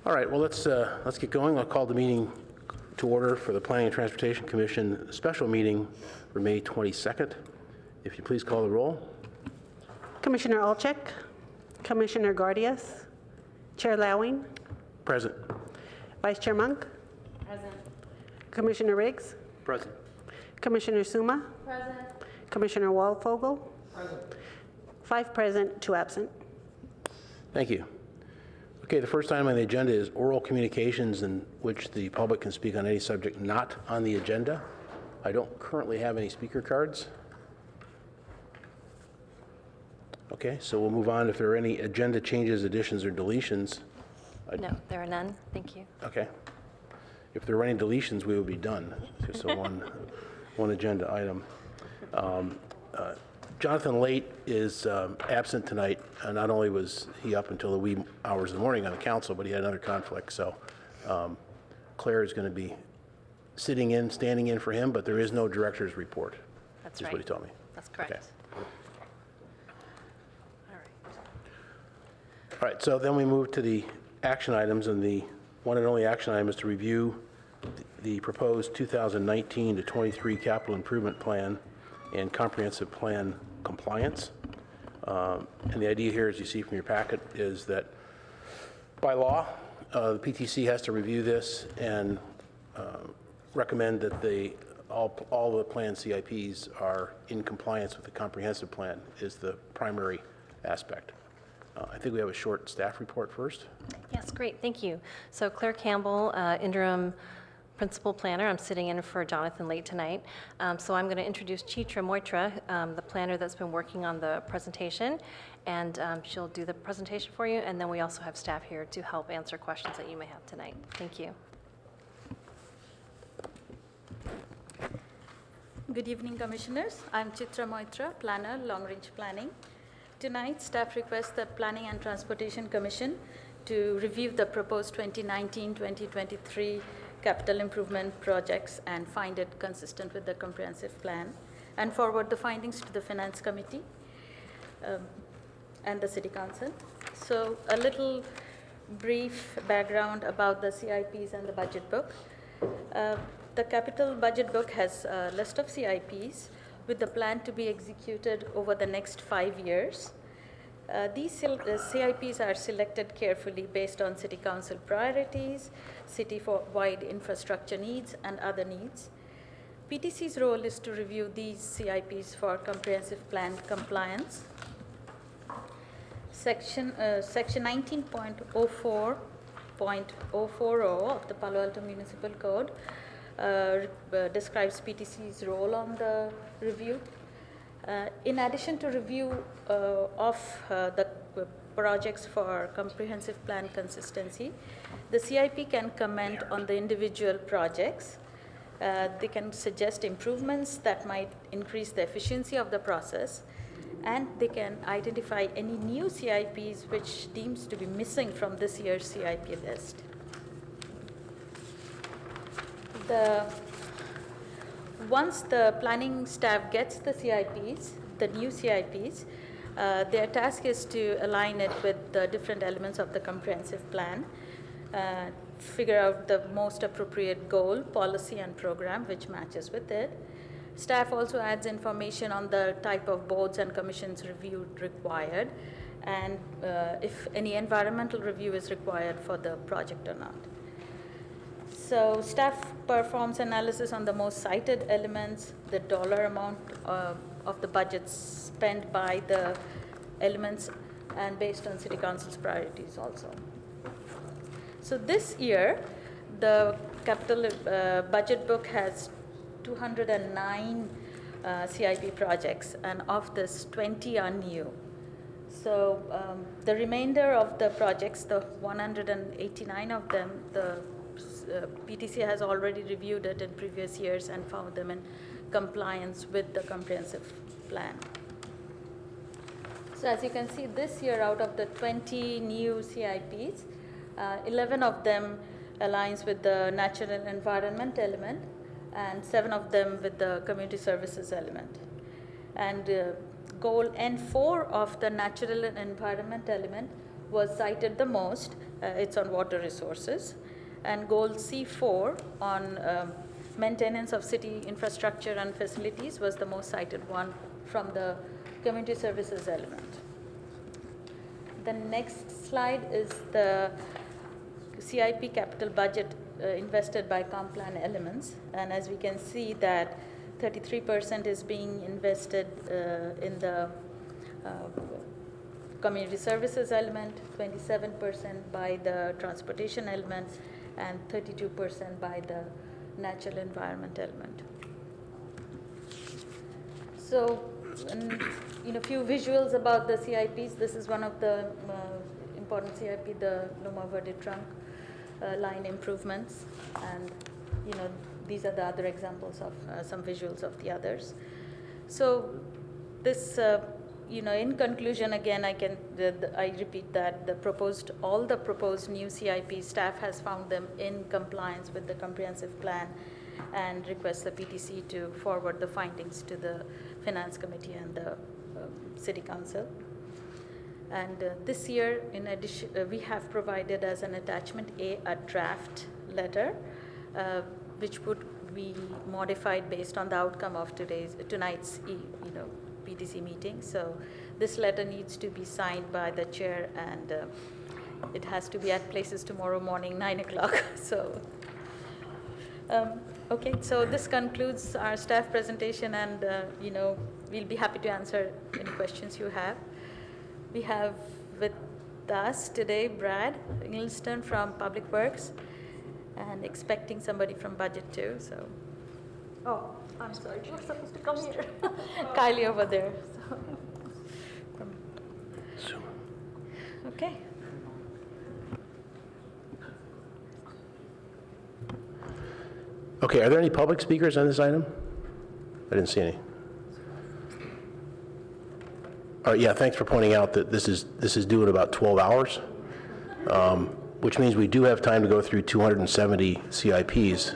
All right, well, let's get going. I'll call the meeting to order for the Planning and Transportation Commission special meeting for May 22nd. If you please call the roll. Commissioner Olczyk, Commissioner Gordias, Chair Lowing, Present. Vice Chair Monk, Present. Commissioner Riggs, Present. Commissioner Suma, Present. Commissioner Waldfogel. Present. 5 present, 2 absent. Thank you. Okay, the first item on the agenda is oral communications in which the public can speak on any subject not on the agenda. I don't currently have any speaker cards. Okay, so we'll move on. If there are any agenda changes, additions, or deletions. No, there are none. Thank you. Okay. If there were any deletions, we would be done. So one agenda item. Jonathan Late is absent tonight. Not only was he up until the wee hours of the morning on the council, but he had another conflict. So Claire is going to be standing in for him, but there is no director's report. That's is right. what he told me. That's correct. Okay. All right. All right, so then we move to the action items, and the one and only action item is to review the proposed 2019 to 23 capital improvement plan and comprehensive plan compliance. And the idea here, as you see from your packet, is that by law, the PTC has to review this and recommend that all the plan CIPs are in compliance with the comprehensive plan is the primary aspect. I think we have a short staff report first. Yes, great. Thank you. So Claire Campbell, interim principal planner. I'm sitting in for Jonathan Late tonight. So I'm going to introduce Chitra Moitra, the planner that's been working on the presentation, and she'll do the presentation for you. And then we also have staff here to help answer questions that you may have tonight. Thank you. Good evening, Commissioners. I'm Chitra Moitra, planner, Long Range Planning. Tonight, staff requests the Planning and Transportation Commission to review the proposed 2019-2023 capital improvement projects and find it consistent with the comprehensive plan, and forward the findings to the Finance Committee and the City Council. So a little brief background about the CIPs and the budget book. The capital budget book has a list of CIPs with the plan to be executed over the next 5 years. These CIPs are selected carefully based on City Council priorities, city-wide infrastructure needs, and other needs. PTC's role is to review these CIPs for comprehensive plan compliance. Section 19.04.040 of the Palo Alto Municipal Code describes PTC's role on the review. In addition to review of the projects for comprehensive plan consistency, the CIP can comment on the individual projects. They can suggest improvements that might increase the efficiency of the process, and they can identify any new CIPs which deems to be missing from this year's CIP list. Once the planning staff gets the CIPs, the new CIPs, their task is to align it with the different elements of the comprehensive plan, figure out the most appropriate goal, policy, and program which matches with it. Staff also adds information on the type of boards and commissions reviewed required, and if any environmental review is required for the project or not. So staff performs analysis on the most cited elements, the dollar amount of the budget spent by the elements, and based on City Council's priorities also. So this year, the capital budget book has 209 CIP projects, and of this, 20 are new. So the remainder of the projects, the 189 of them, the PTC has already reviewed it in previous years and found them in compliance with the comprehensive plan. So as you can see, this year out of the 20 new CIPs, 11 of them aligns with the natural environment element, and 7 of them with the community services element. And goal N4 of the natural and environment element was cited the most, It's on water resources. And goal C4 on maintenance of city infrastructure and facilities was the most cited one from the community services element. The next slide is the CIP capital budget invested by comp plan elements. And as we can see that 33% is being invested in the community services element, 27% by the transportation element, and 32% by the natural environment element. So, few visuals about the CIPs. This is one of the important CIP, the Loma Verde trunk line improvements, and these are the other examples of some visuals of the others. So this, in conclusion, again, I repeat that all the proposed new CIP, staff has found them in compliance with the comprehensive plan and requests the PTC to forward the findings to the Finance Committee and the City Council. And this year, in addition, we have provided as an attachment A draft letter, which would be modified based on the outcome of tonight's PTC meeting. So this letter needs to be signed by the chair, and it has to be at places tomorrow morning, 9 o'clock. So, okay, so this concludes our staff presentation, and we'll be happy to answer any questions you have. We have with us today Brad Ingelston from Public Works, and expecting somebody from Budget too. So, oh, I'm sorry, you were supposed to come here. Kylie over there. So. Okay. Okay, are there any public speakers on this item? I didn't see any. All right, yeah, thanks for pointing out that this is due in about 12 hours, which means we do have time to go through 270 CIPs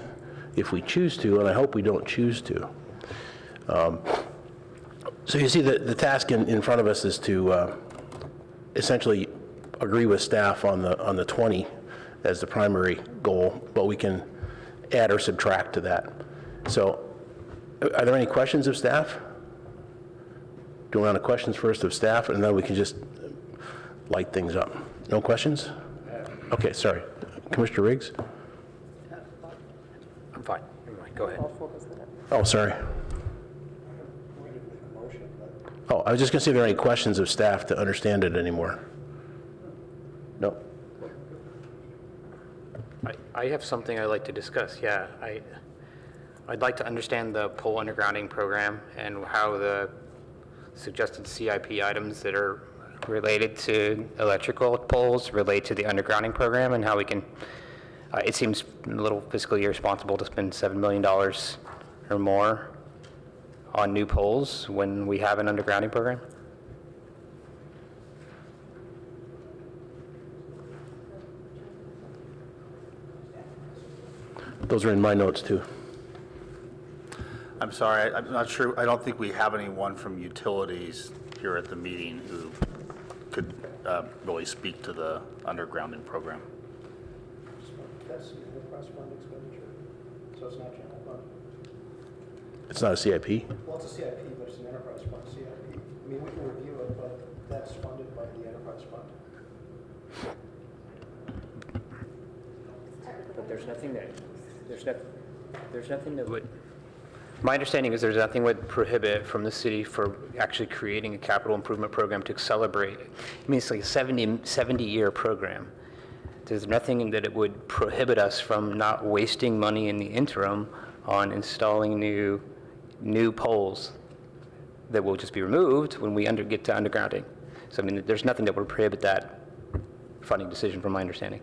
if we choose to, and I hope we don't choose to. So you see the task in front of us is to essentially agree with staff on the 20 as the primary goal, but we can add or subtract to that. So are there any questions of staff? Do a round of questions first of staff, and then we can just light things up. No questions? Okay, sorry. Commissioner Riggs? I'm fine. Never mind. Go ahead. Oh, sorry. Oh, I was just going to see if there are any questions of staff to understand it anymore. No? I have something I'd like to discuss. Yeah, I'd like to understand the pole undergrounding program and how the suggested CIP items that are related to electrical poles relate to the undergrounding program, and how we can, it seems a little fiscally irresponsible to spend $7 million or more on new poles when we have an undergrounding program. Those are in my notes, too. I'm sorry, I'm not sure, I don't think we have anyone from utilities here at the meeting who could really speak to the undergrounding program. That's an enterprise fund expenditure, so it's not general fund. It's not a CIP? Well, it's a CIP, but it's an enterprise fund CIP. I mean, we can review it, but that's funded by the enterprise fund. But there's nothing that would, my understanding is there's nothing would prohibit from the city for actually creating a capital improvement program to accelerate. I mean, it's like a 70-year program. There's nothing that it would prohibit us from not wasting money in the interim on installing new poles that will just be removed when we get to undergrounding. So, I mean, there's nothing that would prohibit that funding decision from my understanding.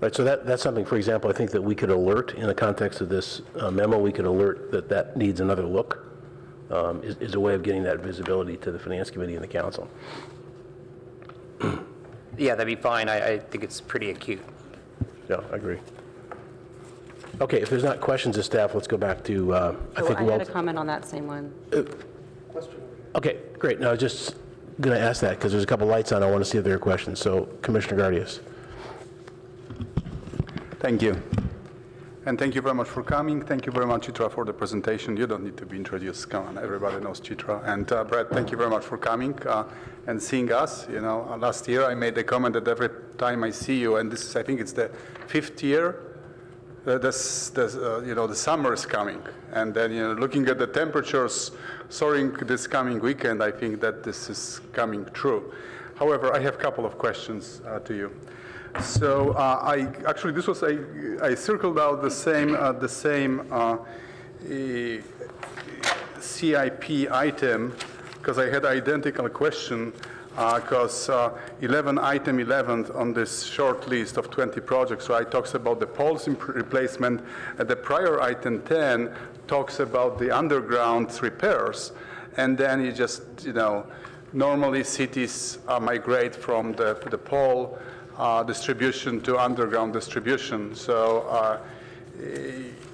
Right, so that's something, for example, I think that we could alert, in the context of this memo, we could alert that needs another look, is a way of getting that visibility to the Finance Committee and the Council. Yeah, that'd be fine. I think it's pretty acute. Yeah, I agree. Okay, if there's not questions of staff, let's go back to, I I think, had a comment on that same one. Question. Okay, great. No, just going to ask that because there's a couple lights on. I want to see if there are questions. So, Commissioner Gardias. Thank you. And thank you very much for coming. Thank you very much, Chitra, for the presentation. You don't need to be introduced. Come on, everybody knows Chitra. And Brett, thank you very much for coming and seeing us. You know, last year I made the comment that every time I see you, and this is, I think it's the 5th year, you know, the summer is coming. And then, you know, looking at the temperatures soaring this coming weekend, I think that this is coming true. However, I have a couple of questions to you. So actually, this was I circled out the same CIP item because I had identical question because item 11 on this short list of 20 projects, right, talks about the poles replacement, and the prior item 10 talks about the underground repairs, and then you just, you know, normally cities migrate from the pole distribution to underground distribution. So,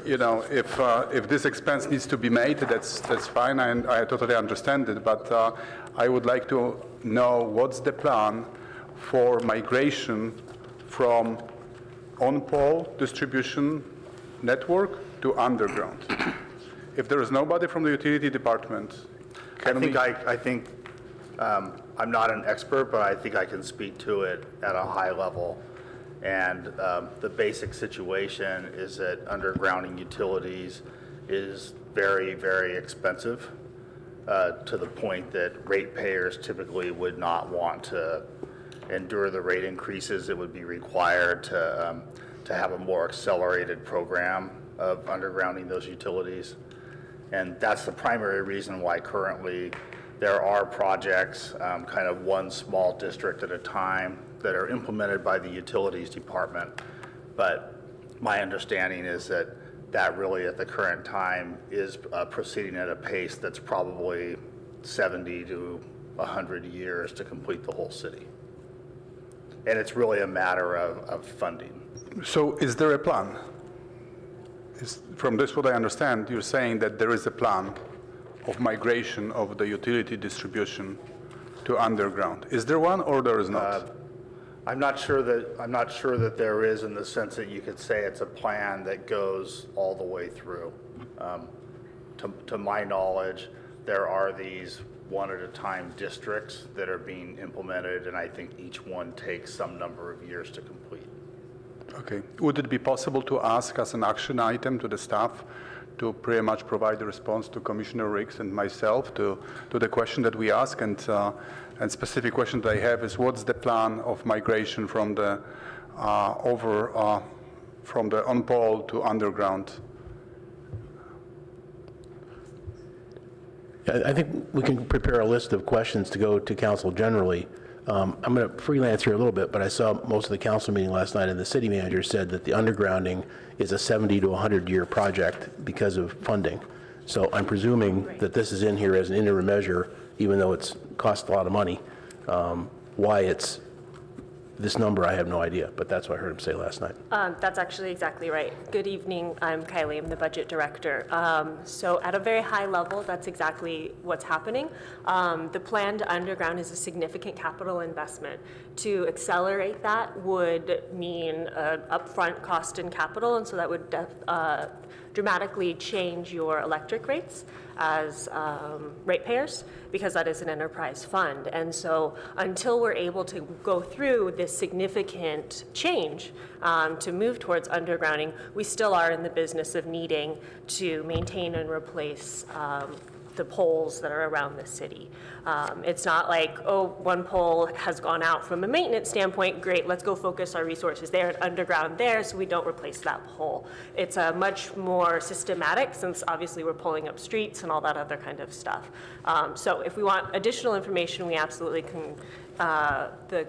you know, if this expense needs to be made, that's fine, and I totally understand it. But I would like to know what's the plan for migration from on-pole distribution network to underground. If there is nobody from the utility department, I think I'm not an expert, but I think I can speak to it at a high level. And the basic situation is that undergrounding utilities is very, very expensive to the point that ratepayers typically would not want to endure the rate increases that would be required to have a more accelerated program of undergrounding those utilities. And that's the primary reason why currently there are projects, kind of one small district at a time, that are implemented by the utilities department. But my understanding is that that really at the current time is proceeding at a pace that's probably 70 to 100 years to complete the whole city. And it's really a matter of funding. So is there a plan? From this, what I understand, you're saying that there is a plan of migration of the utility distribution to underground. Is there one or there is not? I'm not sure that there is, in the sense that you could say it's a plan that goes all the way through. To my knowledge, there are these one at a time districts that are being implemented, and I think each one takes some number of years to complete. Okay. Would it be possible to ask as an action item to the staff to pretty much provide a response to Commissioner Riggs and myself to the question that we ask? And specific question that I have is, what's the plan of migration from the from the on-pole to underground? I think we can prepare a list of questions to go to council generally. I'm going to freelance here a little bit, but I saw most of the council meeting last night, and the city manager said that the undergrounding is a 70 to 100-year project because of funding. So I'm presuming that this is in here as an interim measure, even though it's cost a lot of money. Why it's this number, I have no idea, but that's what I heard him say last night. That's actually exactly right. Good evening, I'm Kylie, I'm the budget director. So at a very high level, that's exactly what's happening. The planned underground is a significant capital investment. To accelerate that would mean upfront cost in capital, and so that would dramatically change your electric rates as ratepayers, because that is an enterprise fund. And so until we're able to go through this significant change to move towards undergrounding, we still are in the business of needing to maintain and replace the poles that are around the city. It's not like, oh, one pole has gone out from a maintenance standpoint, great, let's go focus our resources there and underground there so we don't replace that pole. It's much more systematic, since obviously we're pulling up streets and all that other kind of stuff. So if we want additional information, we absolutely can, the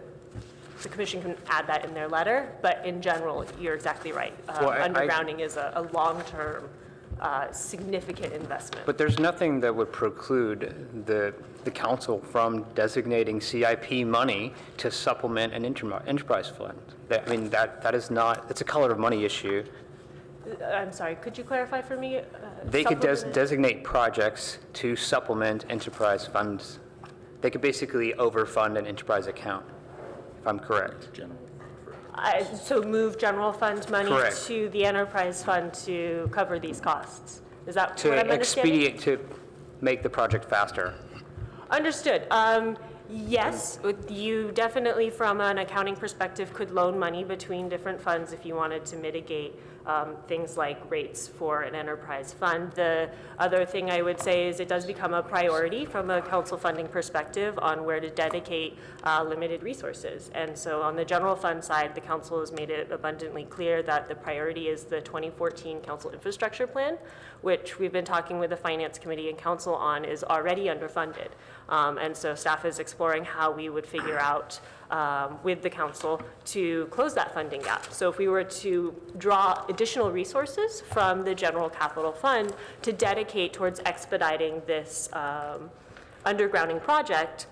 commission can add that in their letter, but in general, you're exactly right. Undergrounding is a long-term significant investment. But there's nothing that would preclude the council from designating CIP money to supplement an enterprise fund. I mean, that is not, it's a color of money issue. I'm sorry, could you clarify for me? They could Supplement? designate projects to supplement enterprise funds They could basically overfund an enterprise account, if I'm correct. So move general fund money Correct. to the enterprise fund to cover these costs? Is that To what I'm understanding? expedite, to make the project faster. Understood. Yes, you definitely, from an accounting perspective, could loan money between different funds if you wanted to mitigate things like rates for an enterprise fund. The other thing I would say is it does become a priority from a council funding perspective on where to dedicate limited resources. And so on the general fund side, the council has made it abundantly clear that the priority is the 2014 council infrastructure plan, which we've been talking with the finance committee and council on is already underfunded. And so staff is exploring how we would figure out with the council to close that funding gap. So if we were to draw additional resources from the general capital fund to dedicate towards expediting this undergrounding project,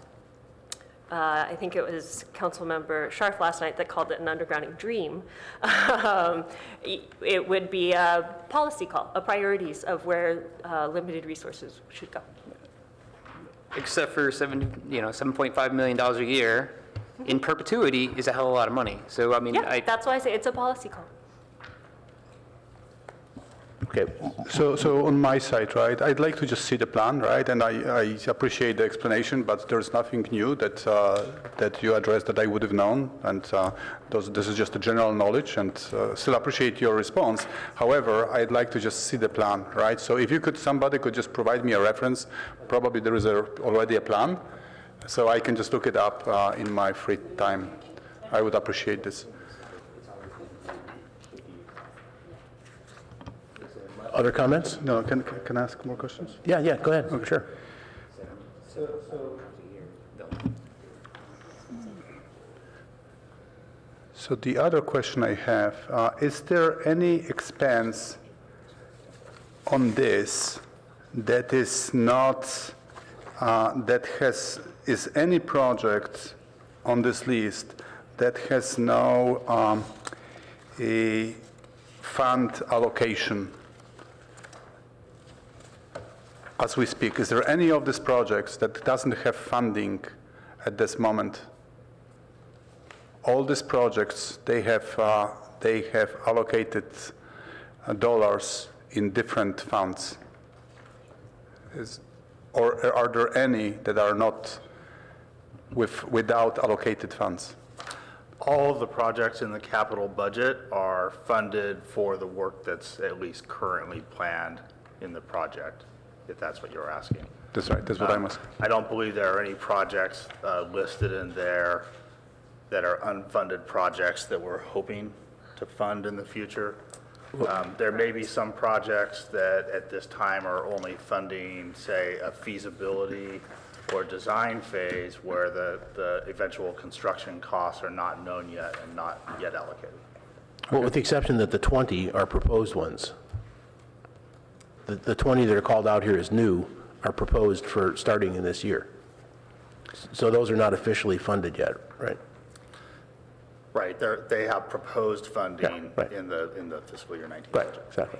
I think it was Councilmember Scharf last night that called it an undergrounding dream. It would be a policy call, a priorities of where limited resources should go. Except for $7.5 million a year in perpetuity is a hell of a lot of money. So, I mean, Yeah, that's why I say it's a policy call. Okay, So on my side, right, I'd like to just see the plan, right? And I appreciate the explanation, but there's nothing new that you addressed that I would have known. And this is just a general knowledge, and still appreciate your response. However, I'd like to just see the plan, right? So if somebody could just provide me a reference, probably there is already a plan, so I can just look it up in my free time. I would appreciate this. other comments? No, can I ask more questions? Yeah, go ahead, sure. So the other question I have, is there any expense on this that is not, is any project on this list that has no a fund allocation as we speak? Is there any of these projects that doesn't have funding at this moment? All these projects, they have allocated dollars in different funds. Or are there any that are not without allocated funds? All of the projects in the capital budget are funded for the work that's at least currently planned in the project, if that's what you're asking. That's right, that's what I'm asking. I don't believe there are any projects listed in there that are unfunded projects that we're hoping to fund in the future. There may be some projects that at this time are only funding, say, a feasibility or design phase where the eventual construction costs are not known yet and not yet allocated. Well, with the exception that the 20 are proposed ones. The 20 that are called out here as new are proposed for starting in this year. So those are not officially funded yet, right? Right, they have proposed funding right. in the fiscal year 19 Right, budget. exactly.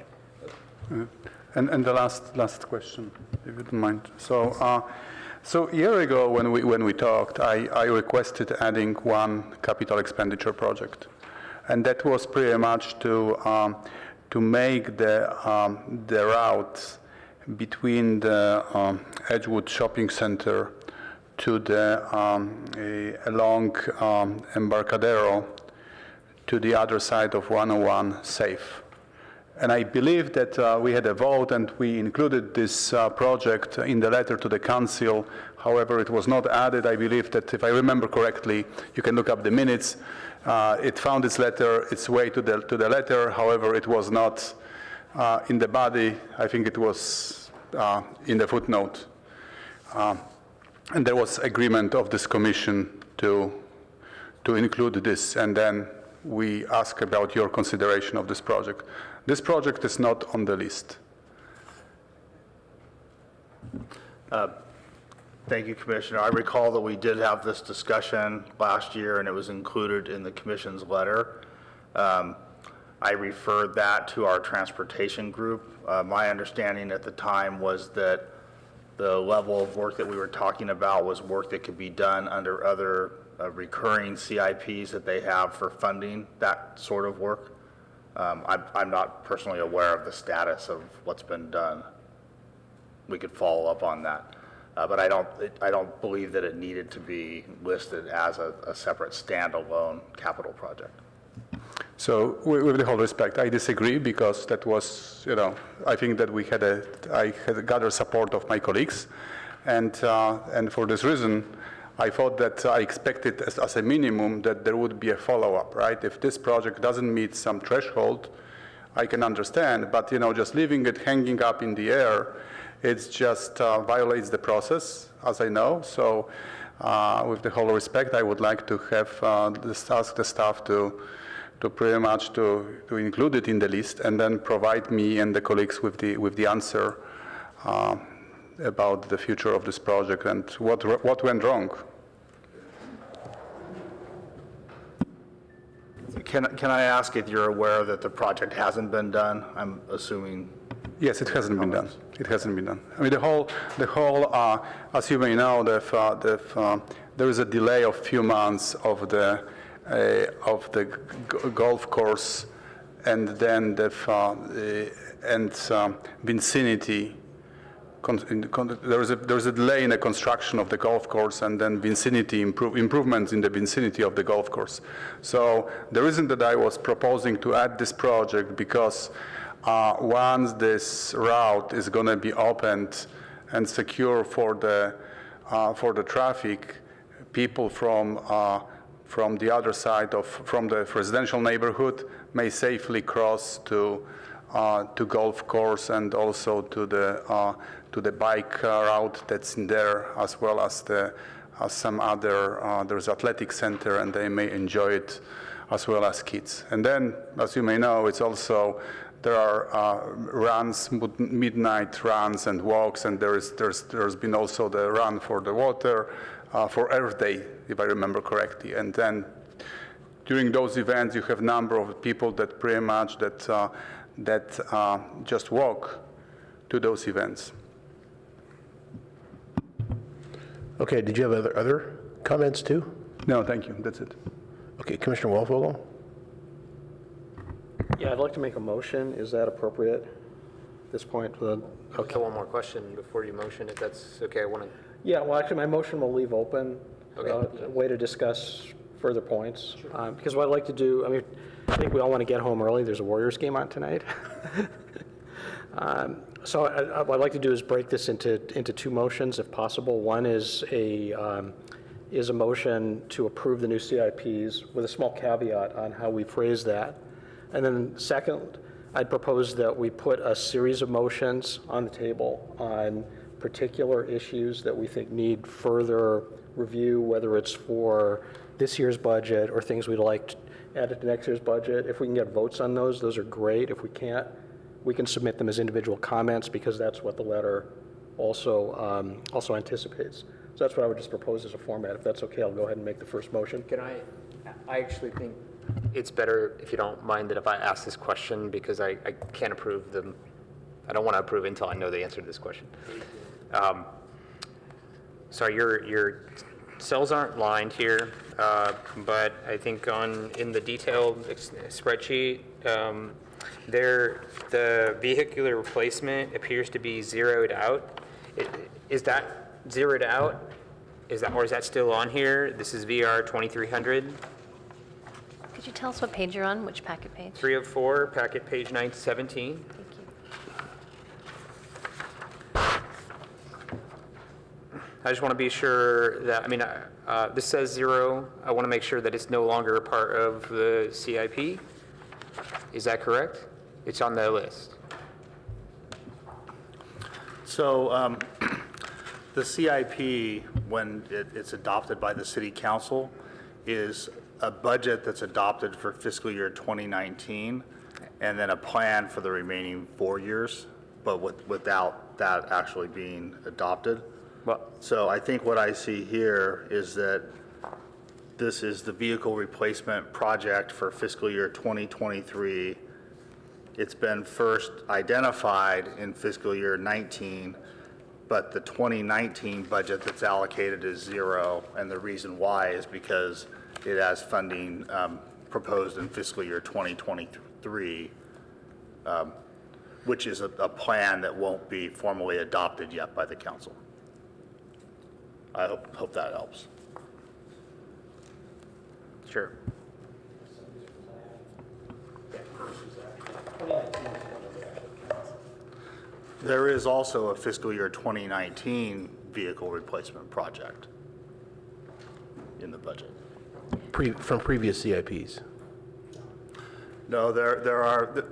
And the last question, if you don't mind. So a year ago when we talked, I requested adding one capital expenditure project, and that was pretty much to make the route between the Edgewood Shopping Center to the along Embarcadero to the other side of 101 safe. And I believe that we had a vote and we included this project in the letter to the council. However, it was not added. I believe that if I remember correctly, you can look up the minutes. It found its way to the letter. However, it was not in the body. I think it was in the footnote. And there was agreement of this commission to include this, and then we ask about your consideration of this project. This project is not on the list. Thank you, Commissioner. I recall that we did have this discussion last year, and it was included in the commission's letter. I referred that to our transportation group. My understanding at the time was that the level of work that we were talking about was work that could be done under other recurring CIPs that they have for funding that sort of work. I'm not personally aware of the status of what's been done. We could follow up on that. But I don't believe that it needed to be listed as a separate standalone capital project. So with the whole respect, I disagree because that was, I think that I had gathered support of my colleagues. And for this reason, I thought that I expected as a minimum that there would be a follow-up, right? If this project doesn't meet some threshold, I can understand, but just leaving it hanging up in the air, it just violates the process, as I know. So with the whole respect, I would like to have ask the staff to pretty much to include it in the list and then provide me and the colleagues with the answer about the future of this project and what went wrong. Can I ask if you're aware that the project hasn't been done? I'm assuming. Yes, it hasn't been done. It hasn't been done. I mean, the whole, as you may know, there is a delay of few months of the golf course, and then vicinity. There is a delay in the construction of the golf course, and then vicinity improvements in the vicinity of the golf course. So the reason that I was proposing to add this project because once this route is going to be opened and secure for the traffic, people from the other side from the residential neighborhood may safely cross to golf course and also to the bike route that's in there, as well as some other there's athletic center, and they may enjoy it as well as kids. And then, as you may know, it's also there are runs, midnight runs and walks, and there's been also the run for the water for Earth Day, if I remember correctly. And then during those events, you have a number of people that pretty much that just walk to those events. Okay, did you have other comments too? No, thank you. That's it. Okay, Commissioner Walfogel? Yeah, I'd like to make a motion. Is that appropriate at this point? Okay, one more question before you motion, if that's okay. I want to. Yeah, well, actually, my motion will leave open Okay. a way to discuss further points. Because what I'd like to do, I think we all want to get home early. There's a Warriors game on tonight. So what I'd like to do is break this into two motions, if possible. One is a motion to approve the new CIPs with a small caveat on how we phrase that. And then second, I'd propose that we put a series of motions on the table on particular issues that we think need further review, whether it's for this year's budget or things we'd like added to next year's budget. If we can get votes on those are great. If we can't, we can submit them as individual comments because that's what the letter also anticipates. So that's what I would just propose as a format. If that's okay, I'll go ahead and make the first motion. Can I actually think it's better, if you don't mind, that if I ask this question, because I can't approve them. I don't want to approve until I know the answer to this question. Sorry, your cells aren't lined here, but I think in the detailed spreadsheet, the vehicular replacement appears to be zeroed out. Is that zeroed out? Or is that still on here? This is VR 2300. Could you tell us what page you're on, which packet page? 304, packet page 917. Thank you. I just want to be sure that, this says zero. I want to make sure that it's no longer a part of the CIP. Is that correct? It's on the list. So the CIP, when it's adopted by the city council, is a budget that's adopted for fiscal year 2019, and then a plan for the remaining 4 years, but without that actually being adopted. So I think what I see here is that this is the vehicle replacement project for fiscal year 2023. It's been first identified in fiscal year 19, but the 2019 budget that's allocated is zero, and the reason why is because it has funding proposed in fiscal year 2023, which is a plan that won't be formally adopted yet by the council. I hope that helps. Sure. There is also a fiscal year 2019 vehicle replacement project in the budget. From previous CIPs. No, there are,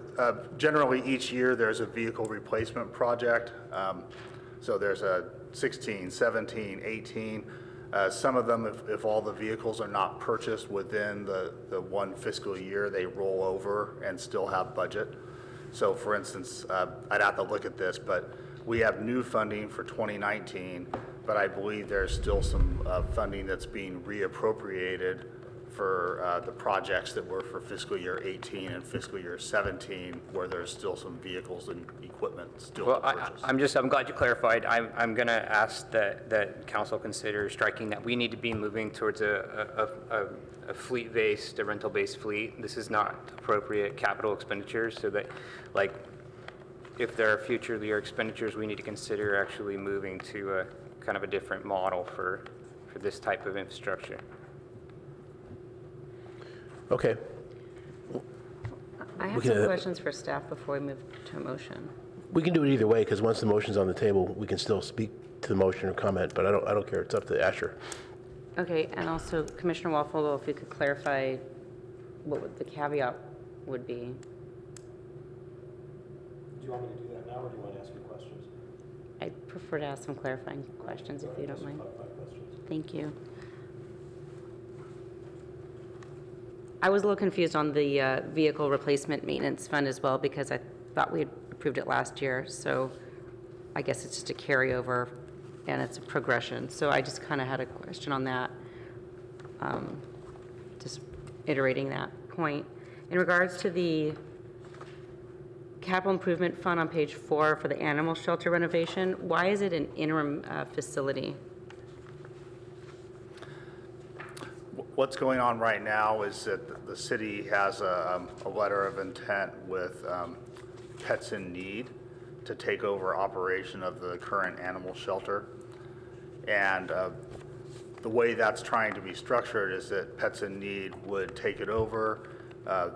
generally each year there's a vehicle replacement project. So there's a 16, 17, 18. Some of them, if all the vehicles are not purchased within the one fiscal year, they roll over and still have budget. So for instance, I'd have to look at this, but we have new funding for 2019, but I believe there's still some funding that's being reappropriated for the projects that were for fiscal year 18 and fiscal year 17, where there's still some vehicles and equipment still to purchase. I'm glad you clarified. I'm going to ask that council consider striking that we need to be moving towards a fleet-based, a rental-based fleet. This is not appropriate capital expenditures, so that, like, if there are future year expenditures, we need to consider actually moving to a kind of a different model for this type of infrastructure. Okay. I have some questions for staff before we move to a motion. We can do it either way, because once the motion's on the table, we can still speak to the motion or comment, but I don't care. It's up to Asher. Okay, and also Commissioner Walfogel, if you could clarify what the caveat would be. Do you want me to do that now, or do you want to ask me questions? I'd prefer to ask some clarifying questions if you don't mind. Thank you. I was a little confused on the vehicle replacement maintenance fund as well, because I thought we had approved it last year. So I guess it's just a carryover and it's a progression. So I just kind of had a question on that, just iterating that point. In regards to the capital improvement fund on page 4 for the animal shelter renovation, why is it an interim facility? What's going on right now is that the city has a letter of intent with Pets in Need to take over operation of the current animal shelter. And the way that's trying to be structured is that Pets in Need would take it over.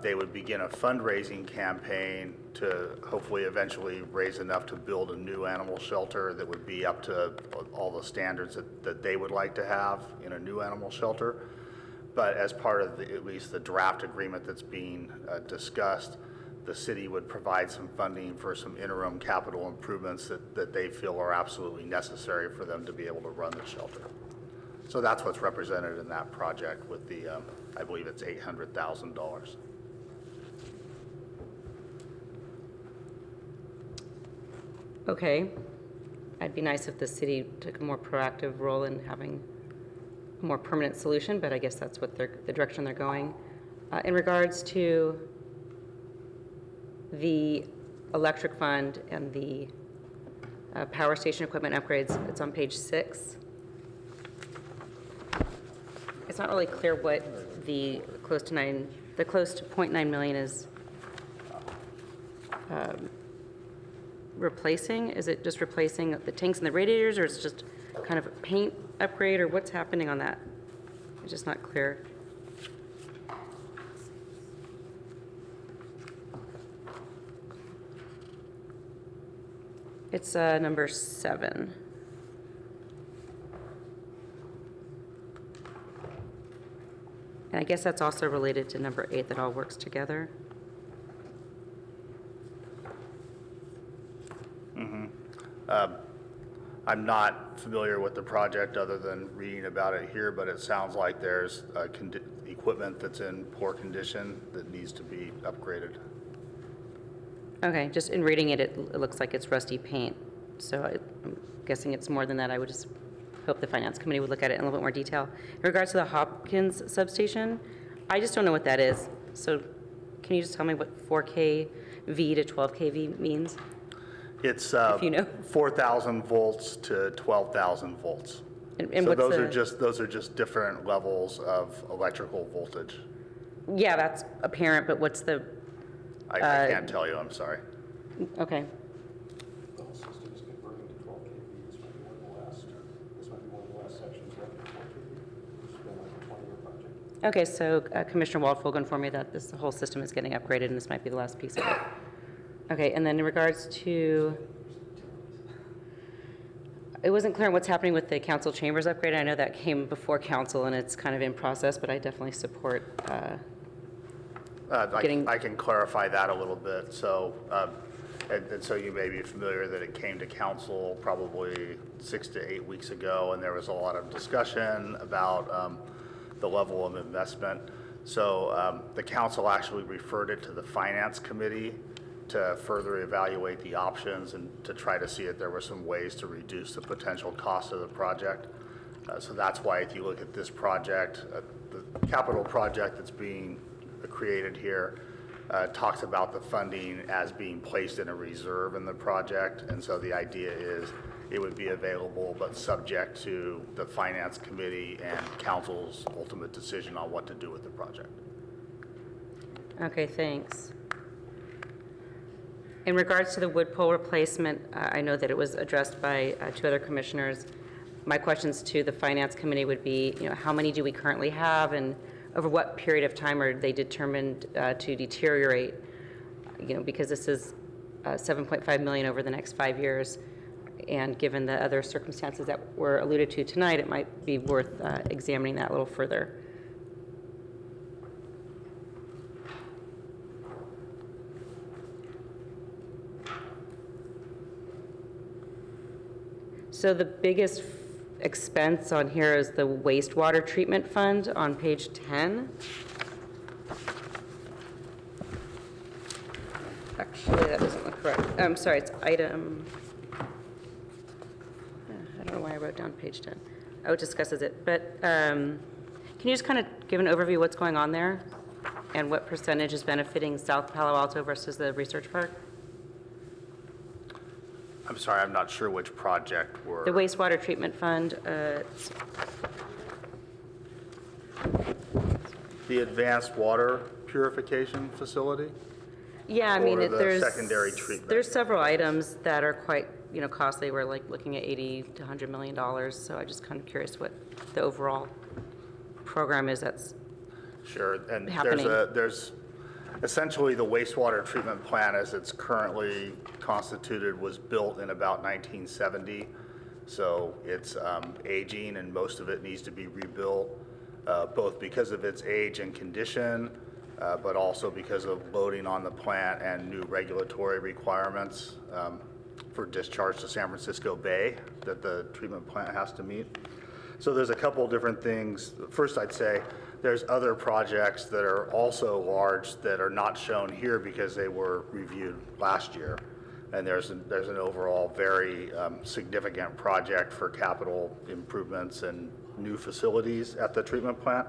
They would begin a fundraising campaign to hopefully eventually raise enough to build a new animal shelter that would be up to all the standards that they would like to have in a new animal shelter. But as part of at least the draft agreement that's being discussed, the city would provide some funding for some interim capital improvements that they feel are absolutely necessary for them to be able to run the shelter. So that's what's represented in that project with the, I believe it's $800,000. Okay. It'd be nice if the city took a more proactive role in having a more permanent solution, but I guess that's what the direction they're going. In regards to the electric fund and the power station equipment upgrades, it's on page 6. It's not really clear what the close to 0.9 million is replacing. Is it just replacing the tanks and the radiators, or is it just kind of a paint upgrade, or what's happening on that? It's just not clear. It's number 7. And I guess that's also related to number 8, that all works together. I'm not familiar with the project other than reading about it here, but it sounds like there's equipment that's in poor condition that needs to be upgraded. Okay, just in reading it, it looks like it's rusty paint. So I'm guessing it's more than that. I would just hope the Finance Committee would look at it in a little bit more detail. In regards to the Hopkins substation, I just don't know what that is. So can you just tell me what 4 kV to 12 kV means? It's If you know. 4,000 volts to 12,000 volts. And So what's those are just different levels of electrical voltage. Yeah, that's apparent, but what's the, I can't tell you, I'm sorry. okay. The whole system is converting to 12 kV. This might be one of the last sections left at 12 kV. It's been like a 20-year project. Okay, so Commissioner Waldfog informed me that the whole system is getting upgraded, and this might be the last piece of it. Okay, and then in regards to, it wasn't clear on what's happening with the council chambers upgrade. I know that came before council, and it's kind of in process, but I definitely support getting. I can clarify that a little bit. So, and so you may be familiar that it came to council probably 6 to 8 weeks ago, and there was a lot of discussion about the level of investment. So the council actually referred it to the finance committee to further evaluate the options and to try to see if there were some ways to reduce the potential cost of the project. So that's why if you look at this project, the capital project that's being created here talks about the funding as being placed in a reserve in the project. And so the idea is it would be available but subject to the finance committee and council's ultimate decision on what to do with the project. Okay, thanks. In regards to the wood pole replacement, I know that it was addressed by 2 other commissioners. My questions to the finance committee would be, how many do we currently have, and over what period of time are they determined to deteriorate? Because this is $7.5 million over the next 5 years, and given the other circumstances that were alluded to tonight, it might be worth examining that a little further. So the biggest expense on here is the wastewater treatment fund on page 10. Actually, that doesn't look correct. I'm sorry, it's item, I don't know why I wrote down page 10. Oh, it discusses it, but can you just kind of give an overview of what's going on there and what percentage is benefiting South Palo Alto versus the research park? I'm sorry, I'm not sure which project we're... The wastewater treatment fund, The advanced water purification facility? yeah, I mean, Or the there's secondary treatment? There's several items that are quite, costly. We're like looking at $80 to $100 million. So I'm just kind of curious what the overall program is that's Sure, and happening. there's essentially the wastewater treatment plant as it's currently constituted was built in about 1970. So it's aging and most of it needs to be rebuilt, both because of its age and condition, but also because of loading on the plant and new regulatory requirements for discharge to San Francisco Bay that the treatment plant has to meet. So there's a couple of different things. First, I'd say there's other projects that are also large that are not shown here because they were reviewed last year. And there's an overall very significant project for capital improvements and new facilities at the treatment plant.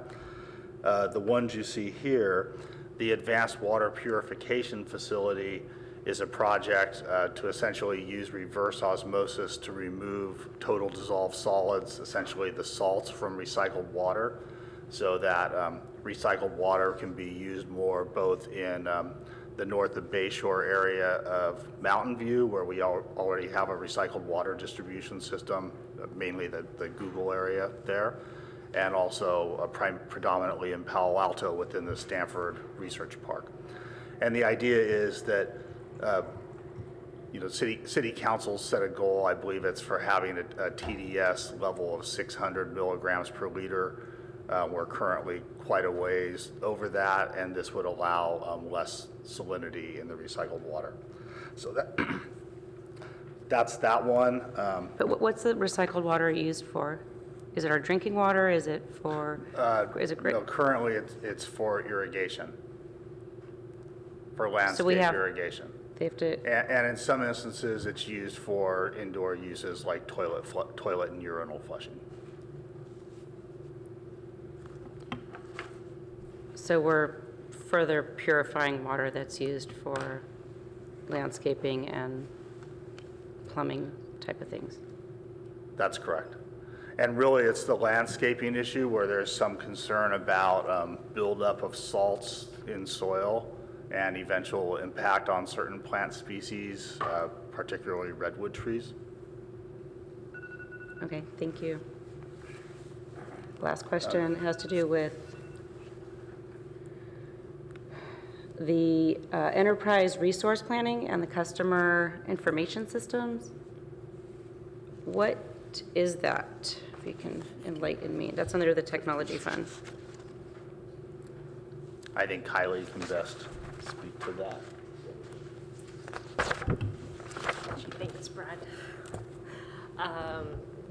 The ones you see here, the advanced water purification facility is a project to essentially use reverse osmosis to remove total dissolved solids, essentially the salts from recycled water, so that recycled water can be used more both in the north of Bayshore area of Mountain View, where we already have a recycled water distribution system, mainly the Google area there, and also predominantly in Palo Alto within the Stanford Research Park. And the idea is that city council set a goal, I believe it's for having a TDS level of 600 milligrams per liter. We're currently quite a ways over that, and this would allow less salinity in the recycled water. So that's that one. But what's the recycled water used for? Is it our drinking water? Is it for, is it great? No, currently it's for irrigation, for landscape irrigation. They have to, And in some instances, it's used for indoor uses like toilet and urinal flushing. so we're further purifying water that's used for landscaping and plumbing type of things. That's correct. And really, it's the landscaping issue where there's some concern about buildup of salts in soil and eventual impact on certain plant species, particularly redwood trees. Okay, thank you. Last question has to do with the enterprise resource planning and the customer information systems. What is that? If you can enlighten me. That's under the technology fund. I think Kylie can best speak to that. Thanks, Brad.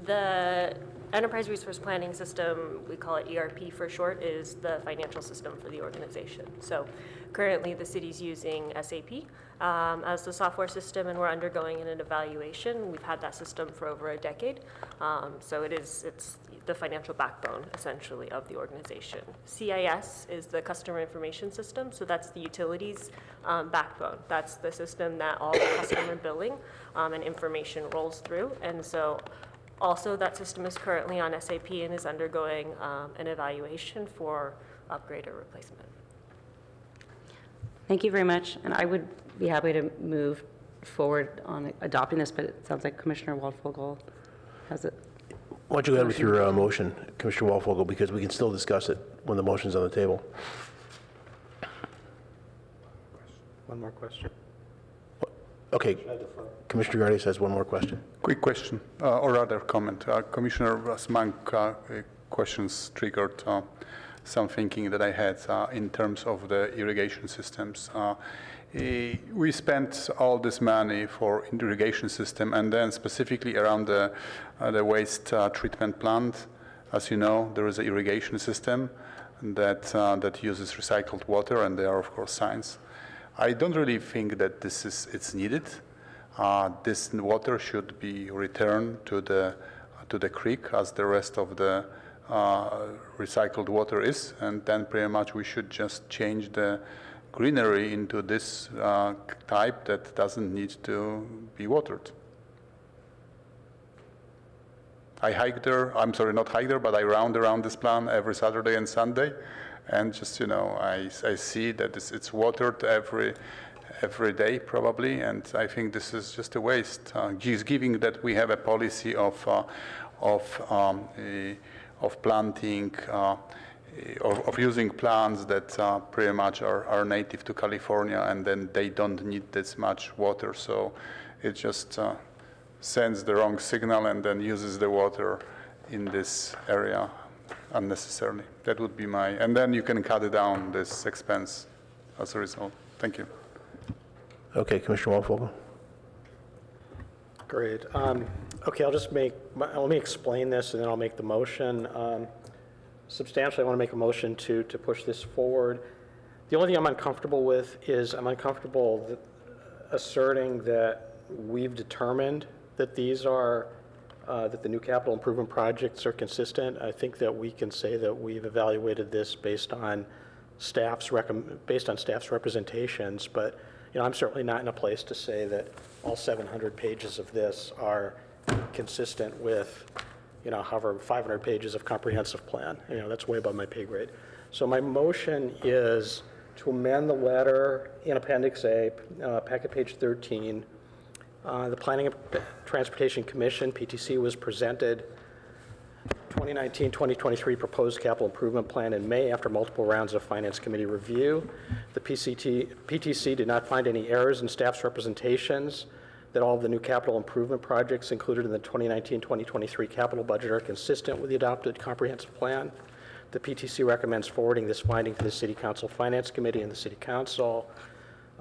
The Enterprise Resource Planning System, we call it ERP for short, is the financial system for the organization. So currently, the city's using SAP as the software system, and we're undergoing an evaluation. We've had that system for over a decade. So it's the financial backbone, essentially, of the organization. CIS is the customer information system, so that's the utilities backbone. That's the system that all the customer billing and information rolls through. And so also, that system is currently on SAP and is undergoing an evaluation for upgrade or replacement. Thank you very much, and I would be happy to move forward on adopting this, but it sounds like Commissioner Waldfogel has it. Why don't you go ahead with your motion, Commissioner Walfogel, because we can still discuss it when the motion's on the table. One more question. Okay, Commissioner Gardes has one more question. Quick question, or rather comment. Commissioner Smank questions triggered some thinking that I had in terms of the irrigation systems. We spent all this money for irrigation system, and then specifically around the waste treatment plant. As you know, there is an irrigation system that uses recycled water, and there are, of course, signs. I don't really think that it's needed. This water should be returned to the creek as the rest of the recycled water is, and then pretty much we should just change the greenery into this type that doesn't need to be watered. I hike there, I'm sorry, not hike there, but I round around this plant every Saturday and Sunday, and just, I see that it's watered every day probably, and I think this is just a waste. Given that we have a policy of planting, of using plants that pretty much are native to California, and then they don't need this much water, so it just sends the wrong signal and then uses the water in this area unnecessarily. That would be and then you can cut down this expense as a result. Thank you. Okay, Commissioner Walfogel. Great. Okay, let me explain this, and then I'll make the motion. Substantially, I want to make a motion to push this forward. The only thing I'm uncomfortable with is I'm uncomfortable asserting that we've determined that that the new capital improvement projects are consistent. I think that we can say that we've evaluated this based on staff's representations, but I'm certainly not in a place to say that all 700 pages of this are consistent with however 500 pages of comprehensive plan. That's way above my pay grade. So my motion is to amend the letter in Appendix A, packet page 13. The Planning and Transportation Commission, PTC, was presented 2019-2023 proposed capital improvement plan in May after multiple rounds of Finance Committee review. The PTC did not find any errors in staff's representations that all of the new capital improvement projects included in the 2019-2023 capital budget are consistent with the adopted comprehensive plan. The PTC recommends forwarding this finding to the City Council Finance Committee and the City Council.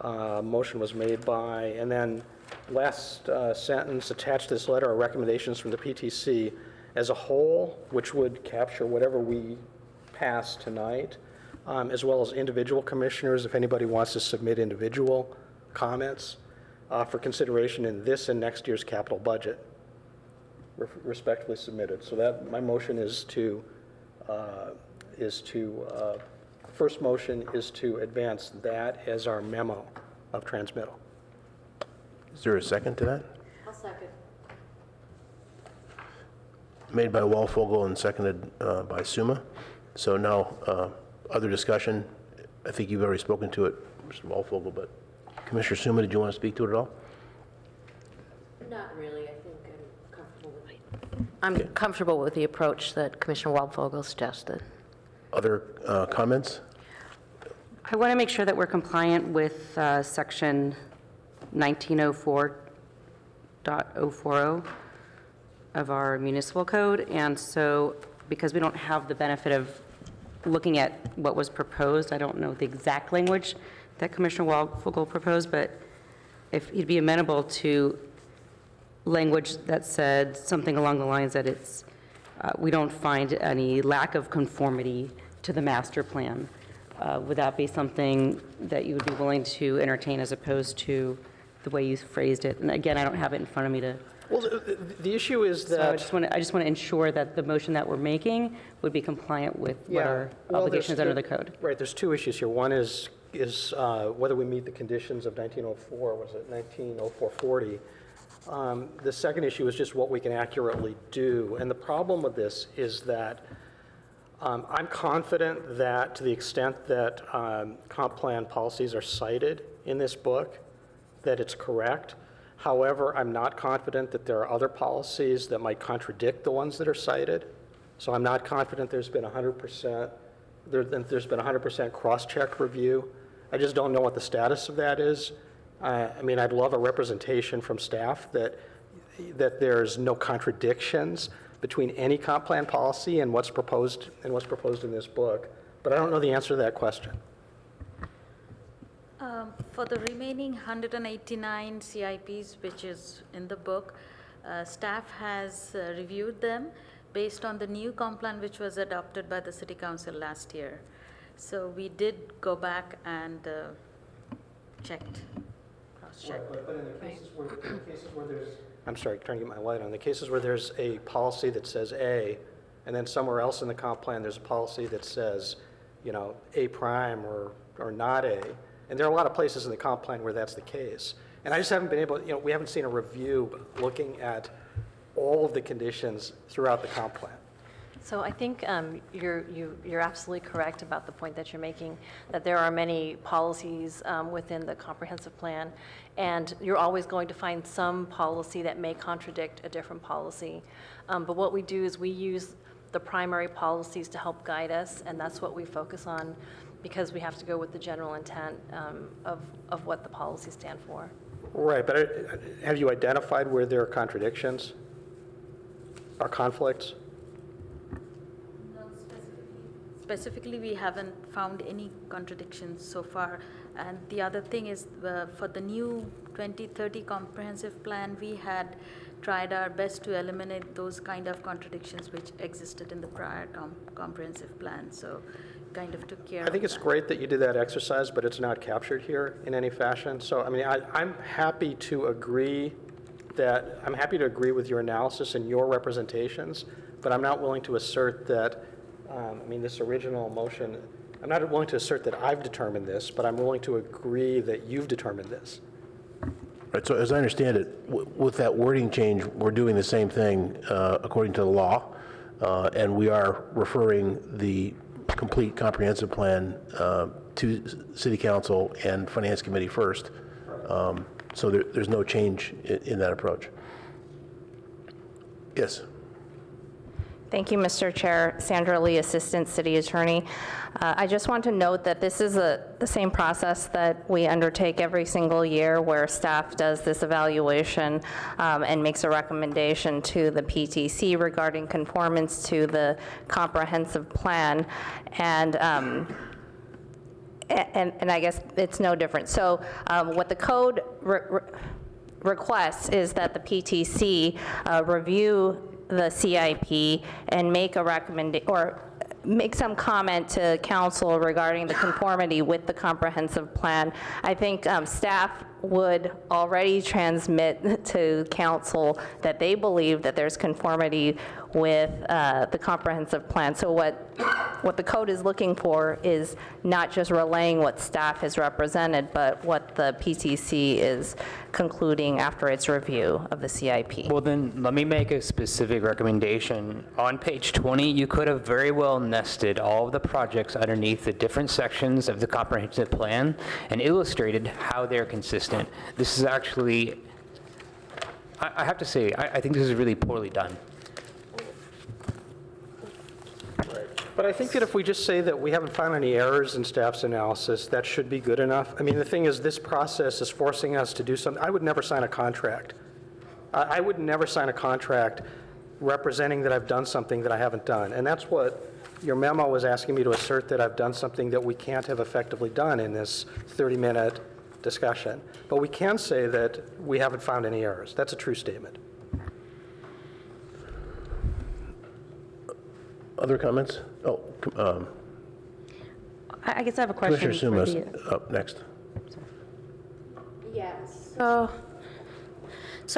Motion was made by, and then last sentence, attached to this letter are recommendations from the PTC as a whole, which would capture whatever we pass tonight, as well as individual commissioners, if anybody wants to submit individual comments for consideration in this and next year's capital budget, respectfully submitted. So that my motion first motion is to advance that as our memo of transmittal. Is there a second to that? Made by Walfogel and seconded by Suma. So now, other discussion. I think you've already spoken to it, Mr. Walfogel, but Commissioner Suma, did you want to speak to it at all? Not really. I think I'm comfortable with the approach that Commissioner Waldvogel suggested. Other comments? I want to make sure that we're compliant with section 1904.040 of our municipal code, and so because we don't have the benefit of looking at what was proposed, I don't know the exact language that Commissioner Waldvogel proposed, but if he'd be amenable to language that said something along the lines that it's, we don't find any lack of conformity to the master plan. Would that be something that you would be willing to entertain as opposed to the way you phrased it? And again, I don't have it in front of me to, Well, the issue is so that... I just want to ensure that the motion that we're making would be compliant with what our well, obligations there's- under the code. Right, there's two issues here. One is whether we meet the conditions of 1904, was it 1904-40? The second issue is just what we can accurately do. And the problem with this is that I'm confident that to the extent that comp plan policies are cited in this book, that it's correct. However, I'm not confident that there are other policies that might contradict the ones that are cited. So I'm not confident there's been 100%, there's been 100% cross-check review. I just don't know what the status of that is. I mean, I'd love a representation from staff that there's no contradictions between any comp plan policy and what's proposed in this book. But I don't know the answer to that question. For the remaining 189 CIPs, which is in the book, staff has reviewed them based on the new comp plan which was adopted by the City Council last year. So we did go back and checked, cross-checked. But in the cases where there's... I'm sorry, trying to get my light on. The cases where there's a policy that says A, and then somewhere else in the comp plan there's a policy that says, you know, A prime or not A. And there are a lot of places in the comp plan where that's the case. And I just haven't been able, we haven't seen a review looking at all of the conditions throughout the comp plan. So I think you're absolutely correct about the point that you're making, that there are many policies within the comprehensive plan, and you're always going to find some policy that may contradict a different policy. But what we do is we use the primary policies to help guide us, and that's what we focus on, because we have to go with the general intent of what the policies stand for. Right, but have you identified where there are contradictions or conflicts? Specifically, we haven't found any contradictions so far. And the other thing is, for the new 2030 comprehensive plan, we had tried our best to eliminate those kind of contradictions which existed in the prior comprehensive plan. So kind of took care of that. I think it's great that you did that exercise, but it's not captured here in any fashion. So, I mean, I'm happy to agree with your analysis and your representations, but I'm not willing to assert that, this original motion, I'm not willing to assert that I've determined this, but I'm willing to agree that you've determined this. Right, so as I understand it, with that wording change, we're doing the same thing according to the law, and we are referring the complete comprehensive plan to City Council and Finance Committee first. So there's no change in that approach. Yes. Thank you, Mr. Chair. Sandra Lee, Assistant City Attorney. I just want to note that this is the same process that we undertake every single year, where staff does this evaluation and makes a recommendation to the PTC regarding conformance to the comprehensive plan. And I guess it's no different. So what the code requests is that the PTC review the CIP and make a recommendation or make some comment to council regarding the conformity with the comprehensive plan. I think staff would already transmit to council that they believe that there's conformity with the comprehensive plan. So what what the code is looking for is not just relaying what staff has represented, but what the PTC is concluding after its review of the CIP. Well, then, let me make a specific recommendation. On page 20, you could have very well nested all of the projects underneath the different sections of the comprehensive plan and illustrated how they're consistent. This is actually, I have to say, I think this is really poorly done. But I think that if we just say that we haven't found any errors in staff's analysis, that should be good enough. I mean, the thing is, this process is forcing us to do something. I would never sign a contract. I would never sign a contract representing that I've done something that I haven't done. And that's what your memo was asking me to assert, that I've done something that we can't have effectively done in this 30-minute discussion. But we can say that we haven't found any errors. That's a true statement. Other comments? Oh, I guess I have a question. Commissioner for Sumas up next. Yes. So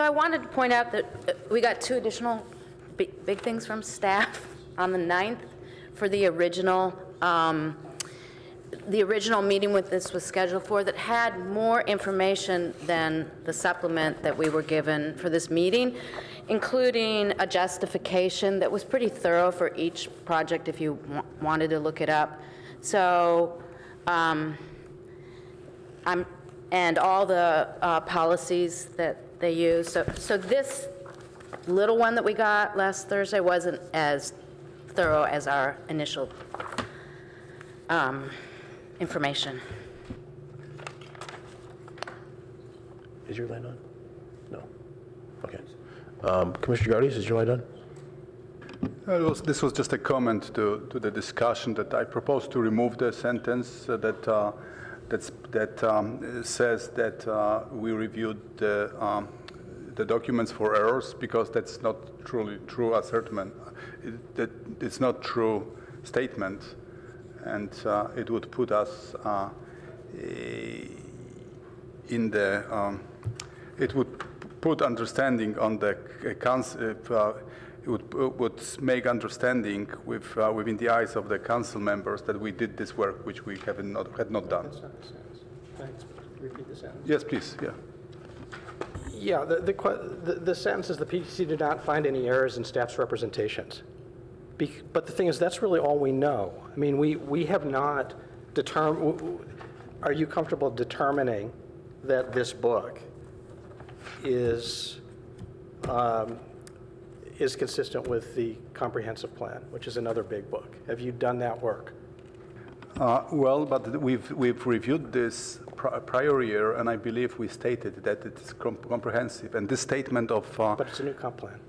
I wanted to point out that we got 2 additional big things from staff on the 9th for the original meeting with this was scheduled for, that had more information than the supplement that we were given for this meeting, including a justification that was pretty thorough for each project if you wanted to look it up. So, and all the policies that they use. So this little one that we got last Thursday wasn't as thorough as our initial information. Is your light on? No. Okay. Commissioner Gardes, is your light on? This was just a comment to the discussion that I proposed to remove the sentence that says that we reviewed the documents for errors, because that's not truly true assertion. It's not true statement, and it would put us in the. It would put understanding on the concept. It would make understanding within the eyes of the council members that we did this work, which we had not done. That's not the sentence. Thanks. Repeat the sentence. Yes, please. Yeah. Yeah, the sentence is the PTC did not find any errors in staff's representations. But the thing is, that's really all we know. I mean, we have not determined, are you comfortable determining that this book is consistent with the comprehensive plan, which is another big book? Have you done that work? Well, but we've reviewed this prior year, and I believe we stated that it's comprehensive. And this statement of... But it's a new comp plan.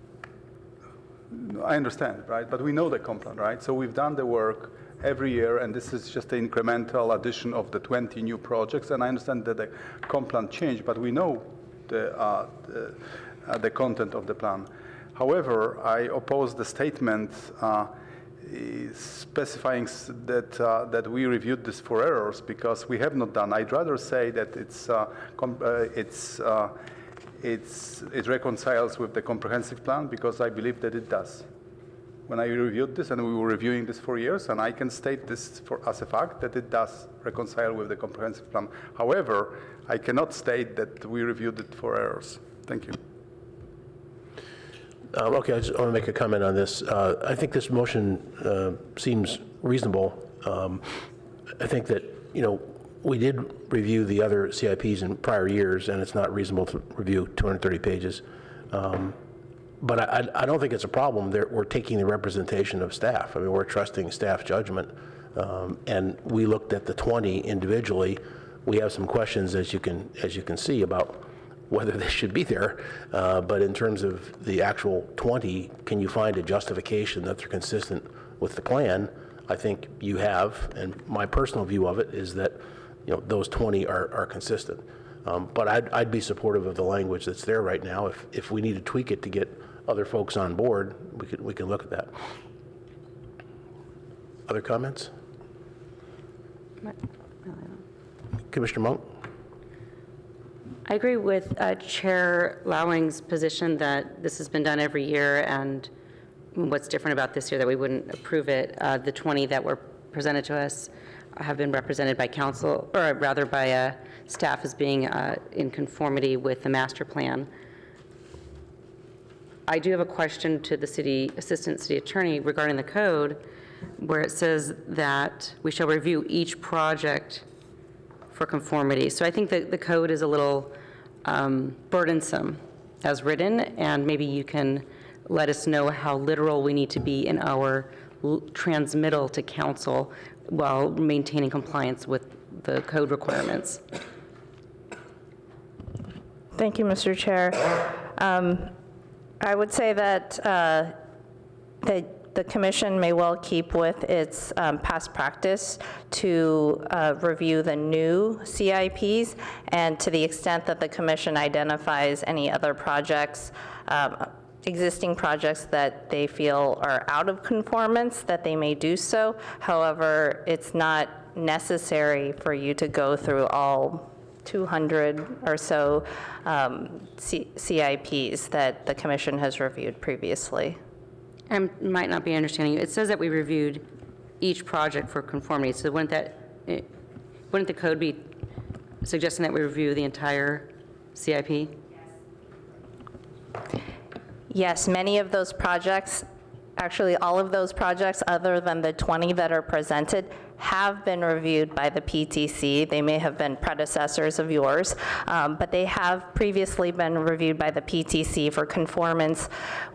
I understand, right? But we know the comp plan, right? So we've done the work every year, and this is just an incremental addition of the 20 new projects. And I understand that the comp plan changed, but we know the content of the plan. However, I oppose the statement specifying that we reviewed this for errors, because we have not done. I'd rather say that it reconciles with the comprehensive plan, because I believe that it does. When I reviewed this, and we were reviewing this for years, and I can state this as a fact that it does reconcile with the comprehensive plan. However, I cannot state that we reviewed it for errors. Thank you. Okay, I just want to make a comment on this. I think this motion seems reasonable. I think that, we did review the other CIPs in prior years, and it's not reasonable to review 230 pages. But I don't think it's a problem. We're taking the representation of staff. I mean, we're trusting staff judgment. And we looked at the 20 individually. We have some questions, as you can see, about whether they should be there. But in terms of the actual 20, can you find a justification that they're consistent with the plan? I think you have, and my personal view of it is that those 20 are consistent. But I'd be supportive of the language that's there right now. If we need to tweak it to get other folks on board, we can look at that. Other comments? Commissioner Monk? I agree with Chair Lowing's position that this has been done every year, and what's different about this year that we wouldn't approve it. The 20 that were presented to us have been represented by council, or rather by staff as being in conformity with the master plan. I do have a question to the assistant city attorney regarding the code, where it says that we shall review each project for conformity. So I think that the code is a little burdensome as written, and maybe you can let us know how literal we need to be in our transmittal to council while maintaining compliance with the code requirements. Thank you, Mr. Chair. I would say that the commission may well keep with its past practice to review the new CIPs, and to the extent that the commission identifies any other projects, existing projects that they feel are out of conformance, that they may do so. However, it's not necessary for you to go through all 200 or so CIPs that the commission has reviewed previously. I might not be understanding you. It says that we reviewed each project for conformity. So wouldn't the code be suggesting that we review the entire CIP? Yes, many of those projects, actually all of those projects other than the 20 that are presented, have been reviewed by the PTC. They may have been predecessors of yours, but they have previously been reviewed by the PTC for conformance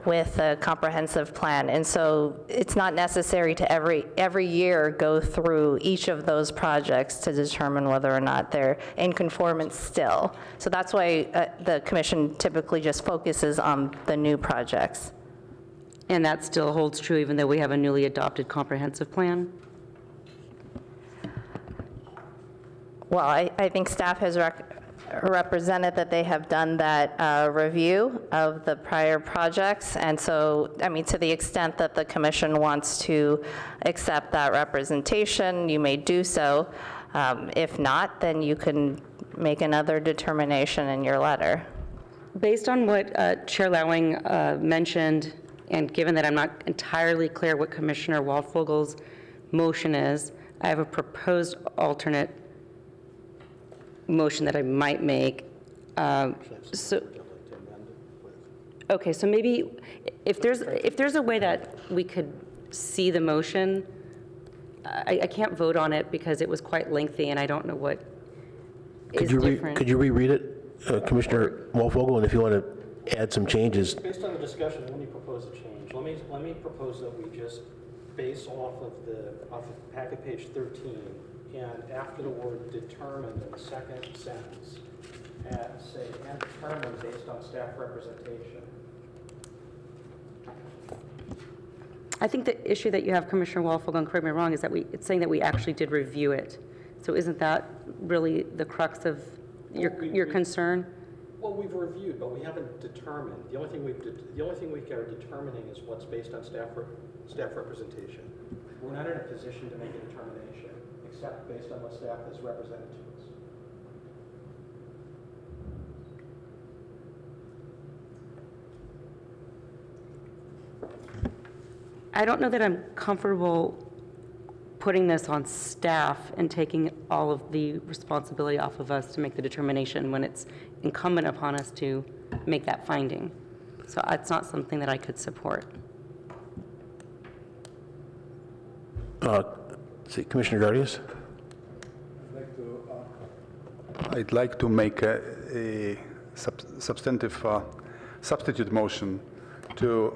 with the comprehensive plan. And so it's not necessary to every year go through each of those projects to determine whether or not they're in conformance still. So that's why the commission typically just focuses on the new projects. And that still holds true even though we have a newly adopted comprehensive plan? Well, I think staff has represented that they have done that review of the prior projects. And so, I mean, to the extent that the commission wants to accept that representation, you may do so. If not, then you can make another determination in your letter. Based on what Chair Lowing mentioned, and given that I'm not entirely clear what Commissioner Waldfogel's motion is, I have a proposed alternate motion that I might make. Okay, so maybe if there's a way that we could see the motion, I can't vote on it because it was quite lengthy and I don't know what is different. Could you reread it, Commissioner Waldfogel, and if you want to add some changes? Based on the discussion, let me propose a change. Let me propose that we just base off of packet page 13, and after the word determined in the second sentence, say, and determined based on staff representation. I think the issue that you have, Commissioner Waldfogel, and correct me if I'm wrong, is that it's saying that we actually did review it. So isn't that really the crux of your concern? Well, we've reviewed, but we haven't determined. The only thing we are determining is what's based on staff representation. We're not in a position to make a determination, except based on what staff has represented to us. I don't know that I'm comfortable putting this on staff and taking all of the responsibility off of us to make the determination when it's incumbent upon us to make that finding. So it's not something that I could support. Commissioner Gardias? I'd like to make a substantive substitute motion to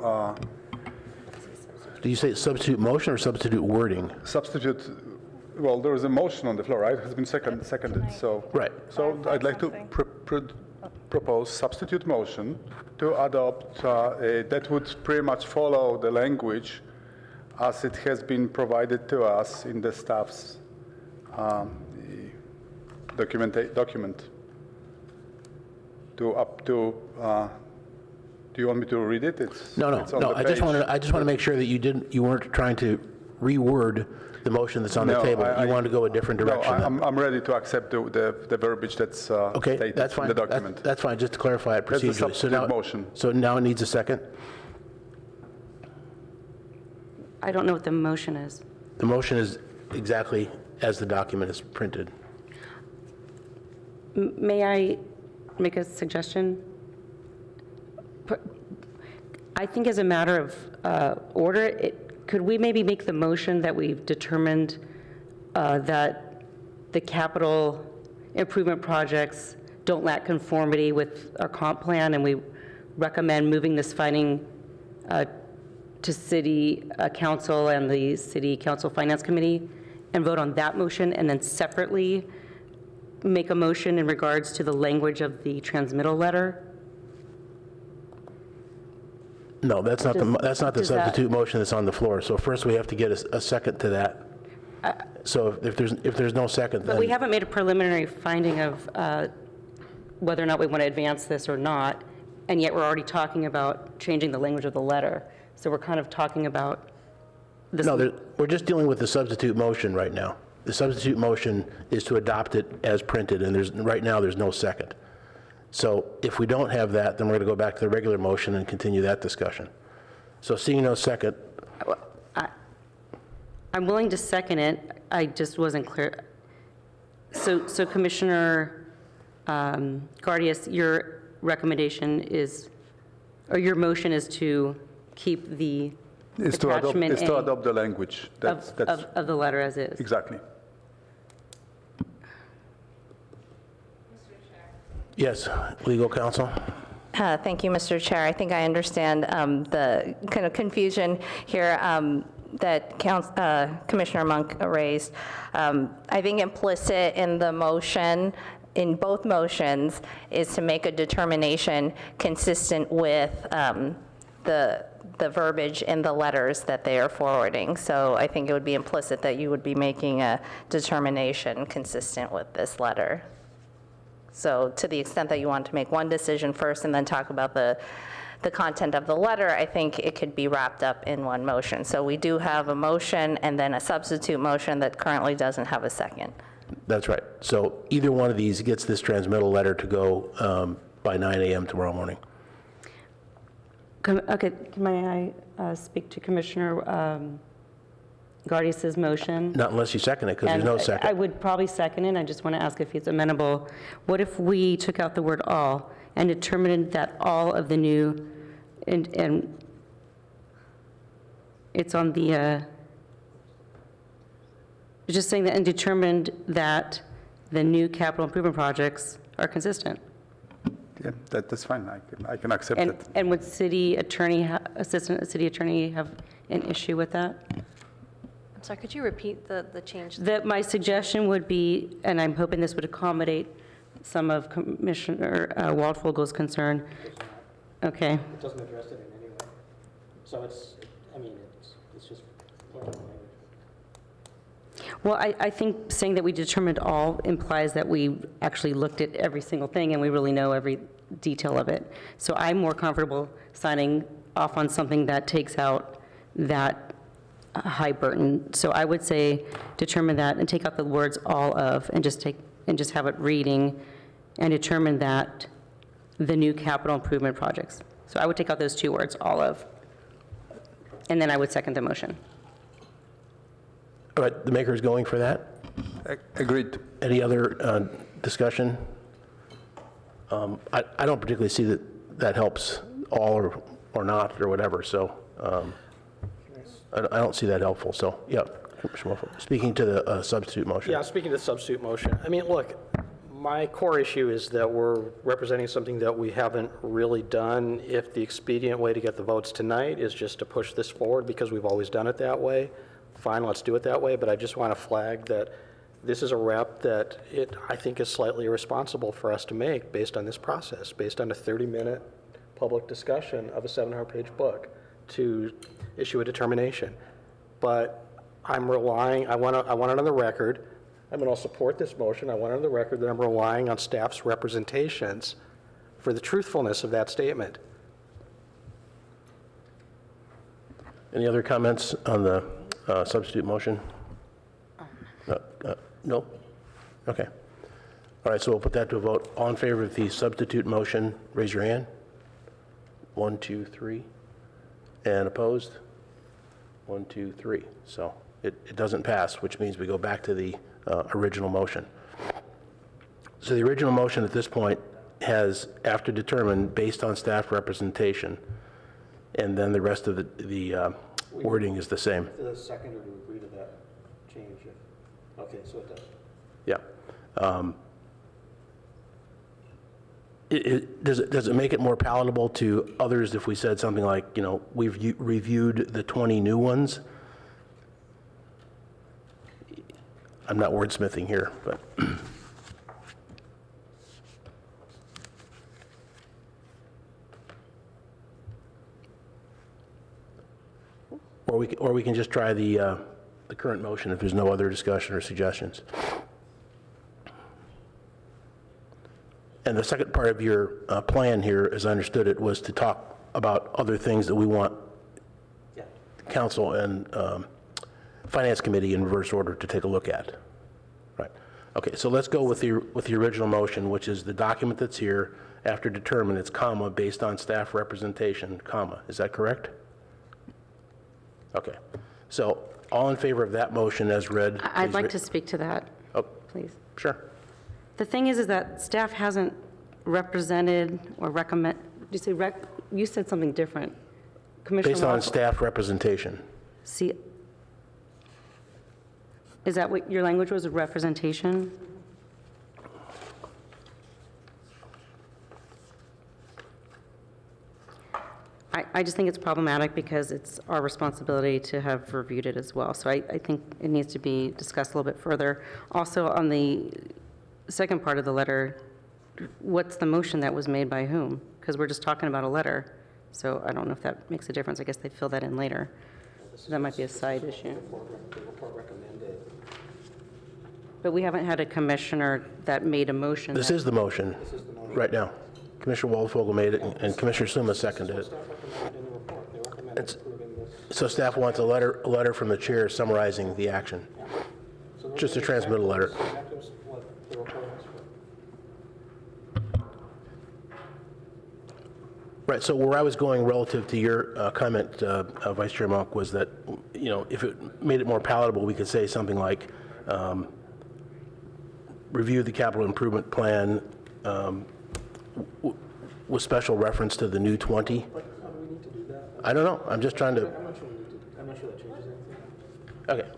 Do you say substitute motion or substitute wording? substitute. Well, there is a motion on the floor, right? It has been seconded, so. Right. So I'd like to propose substitute motion to adopt that would pretty much follow the language as it has been provided to us in the staff's document. Do you want me to read it? No. I just want to make sure that you weren't trying to reword the motion that's on the table. You wanted to go a different direction. No, I'm ready to accept the verbiage that's stated that's fine. in the document. That's fine, just to clarify it That's the procedurally. substitute motion. So now it needs a second? I don't know what the motion is. The motion is exactly as the document is printed. May I make a suggestion? I think as a matter of order, could we maybe make the motion that we've determined that the capital improvement projects don't lack conformity with our comp plan, and we recommend moving this finding to City Council and the City Council Finance Committee, and vote on that motion, and then separately make a motion in regards to the language of the transmittal letter? No, that's not the does that- substitute motion that's on the floor. So first we have to get a second to that. So if there's no second, then... But we haven't made a preliminary finding of whether or not we want to advance this or not, and yet we're already talking about changing the language of the letter. So we're kind of talking about this. No, we're just dealing with the substitute motion right now. The substitute motion is to adopt it as printed, and right now there's no second. So if we don't have that, then we're going to go back to the regular motion and continue that discussion. So seeing no second, I'm willing to second it. I just wasn't clear. So Commissioner Guardias, your recommendation is, or your motion is to keep the attachment Is to A adopt the language. That's of the letter as is. exactly. yes, legal counsel? Thank you, Mr. Chair. I think I understand the kind of confusion here that Commissioner Monk raised. I think implicit in the motion, in both motions, is to make a determination consistent with the verbiage in the letters that they are forwarding. So I think it would be implicit that you would be making a determination consistent with this letter. So to the extent that you want to make one decision first and then talk about the content of the letter, I think it could be wrapped up in one motion. So we do have a motion and then a substitute motion that currently doesn't have a second. That's right. So either one of these gets this transmittal letter to go by 9 a.m. tomorrow morning. Okay, may I speak to Commissioner Guardias' motion? Not unless you second it, because there's no And second. I would probably second it. I just want to ask if it's amenable. What if we took out the word all and determined that all of the new, and it's on the, just saying that, and determined that the new capital improvement projects are consistent? Yeah, that's fine. I can accept it. And would city attorney, assistant city attorney have an issue with that? I'm sorry, could you repeat the change? That my suggestion would be, and I'm hoping this would accommodate some of Commissioner Waldfogel's concern. Okay. It doesn't address it in any way. So it's just plain language. Well, I think saying that we determined all implies that we actually looked at every single thing and we really know every detail of it. So I'm more comfortable signing off on something that takes out that high burden. So I would say determine that and take out the words all of and just have it reading and determine that the new capital improvement projects. So I would take out those two words, all of, and then I would second the motion. All right, the maker is going for that. Agreed. Any other discussion? I don't particularly see that helps all or not or whatever, so I don't see that helpful. So, yeah, Commissioner Wolf, speaking to the substitute motion. Yeah, speaking to the substitute motion, I mean, look, my core issue is that we're representing something that we haven't really done. If the expedient way to get the votes tonight is just to push this forward because we've always done it that way, fine, let's do it that way, but I just want to flag that this is a rep that I think is slightly irresponsible for us to make based on this process, based on a 30-minute public discussion of a 700-page book to issue a determination. But I'm relying, I want it on the record, I mean, I'll support this motion, I want it on the record that I'm relying on staff's representations for the truthfulness of that statement. Any other comments on the substitute motion? No? Okay. All right, so we'll put that to a vote. All in favor of the substitute motion, raise your hand. 1, 2, 3. And opposed? 1, 2, 3. So it doesn't pass, which means we go back to the original motion. So the original motion at this point has, after determined, based on staff representation, and then the rest of the wording is the same. The seconder to agree to that change. Okay, so it does. Yeah. Does it make it more palatable to others if we said something like, you know, we've reviewed the 20 new ones? I'm not wordsmithing here, but. Or we can just try the current motion if there's no other discussion or suggestions. And the second part of your plan here, as I understood it, was to talk about other things that we want council and finance committee in reverse order to take a look at. Right. Okay, so let's go with the original motion, which is the document that's here after determined, it's comma, based on staff representation, comma. Is that correct? Okay. So all in favor of that motion as read? I'd like to speak to that, Oh, please. sure. The thing is that staff hasn't represented or recommend, you said something different. Commissioner Based on Waffle. staff representation. See, is that what your language was, a representation? I just think it's problematic because it's our responsibility to have reviewed it as well. So I think it needs to be discussed a little bit further. Also, on the second part of the letter, what's the motion that was made by whom? Because we're just talking about a letter. So I don't know if that makes a difference. I guess they'd fill that in later. So that might be a side issue. But we haven't had a commissioner that made a motion. This is the motion right now. Commissioner Waldfogel made it, and Commissioner Suma seconded it. So staff wants a letter from the chair summarizing the action. Just a transmittal letter. Right, so where I was going relative to your comment, Vice Chair Monk, was that, you know, if it made it more palatable, we could say something like, review the capital improvement plan with special reference to the new 20. I don't know, I'm just trying to. I'm not sure that changes anything. Okay,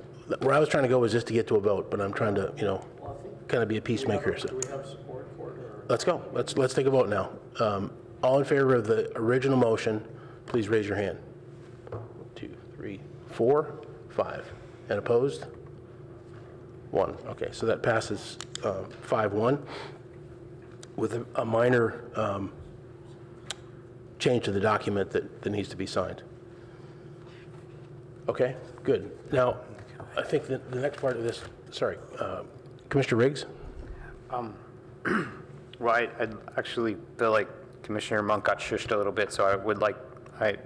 where I was trying to go was just to get to a vote, but I'm trying to, you know, kind of be a peacemaker. So Do we have support for it? Or? let's go, let's take a vote now. All in favor of the original motion, please raise your hand. 1, 2, 3, 4, 5. And opposed? 1. Okay, so that passes 5-1 with a minor change to the document that needs to be signed. Okay, good. Now, I think that the next part of this, sorry, Commissioner Riggs? Well, I actually feel like Commissioner Monk got shushed a little bit, so I would like, I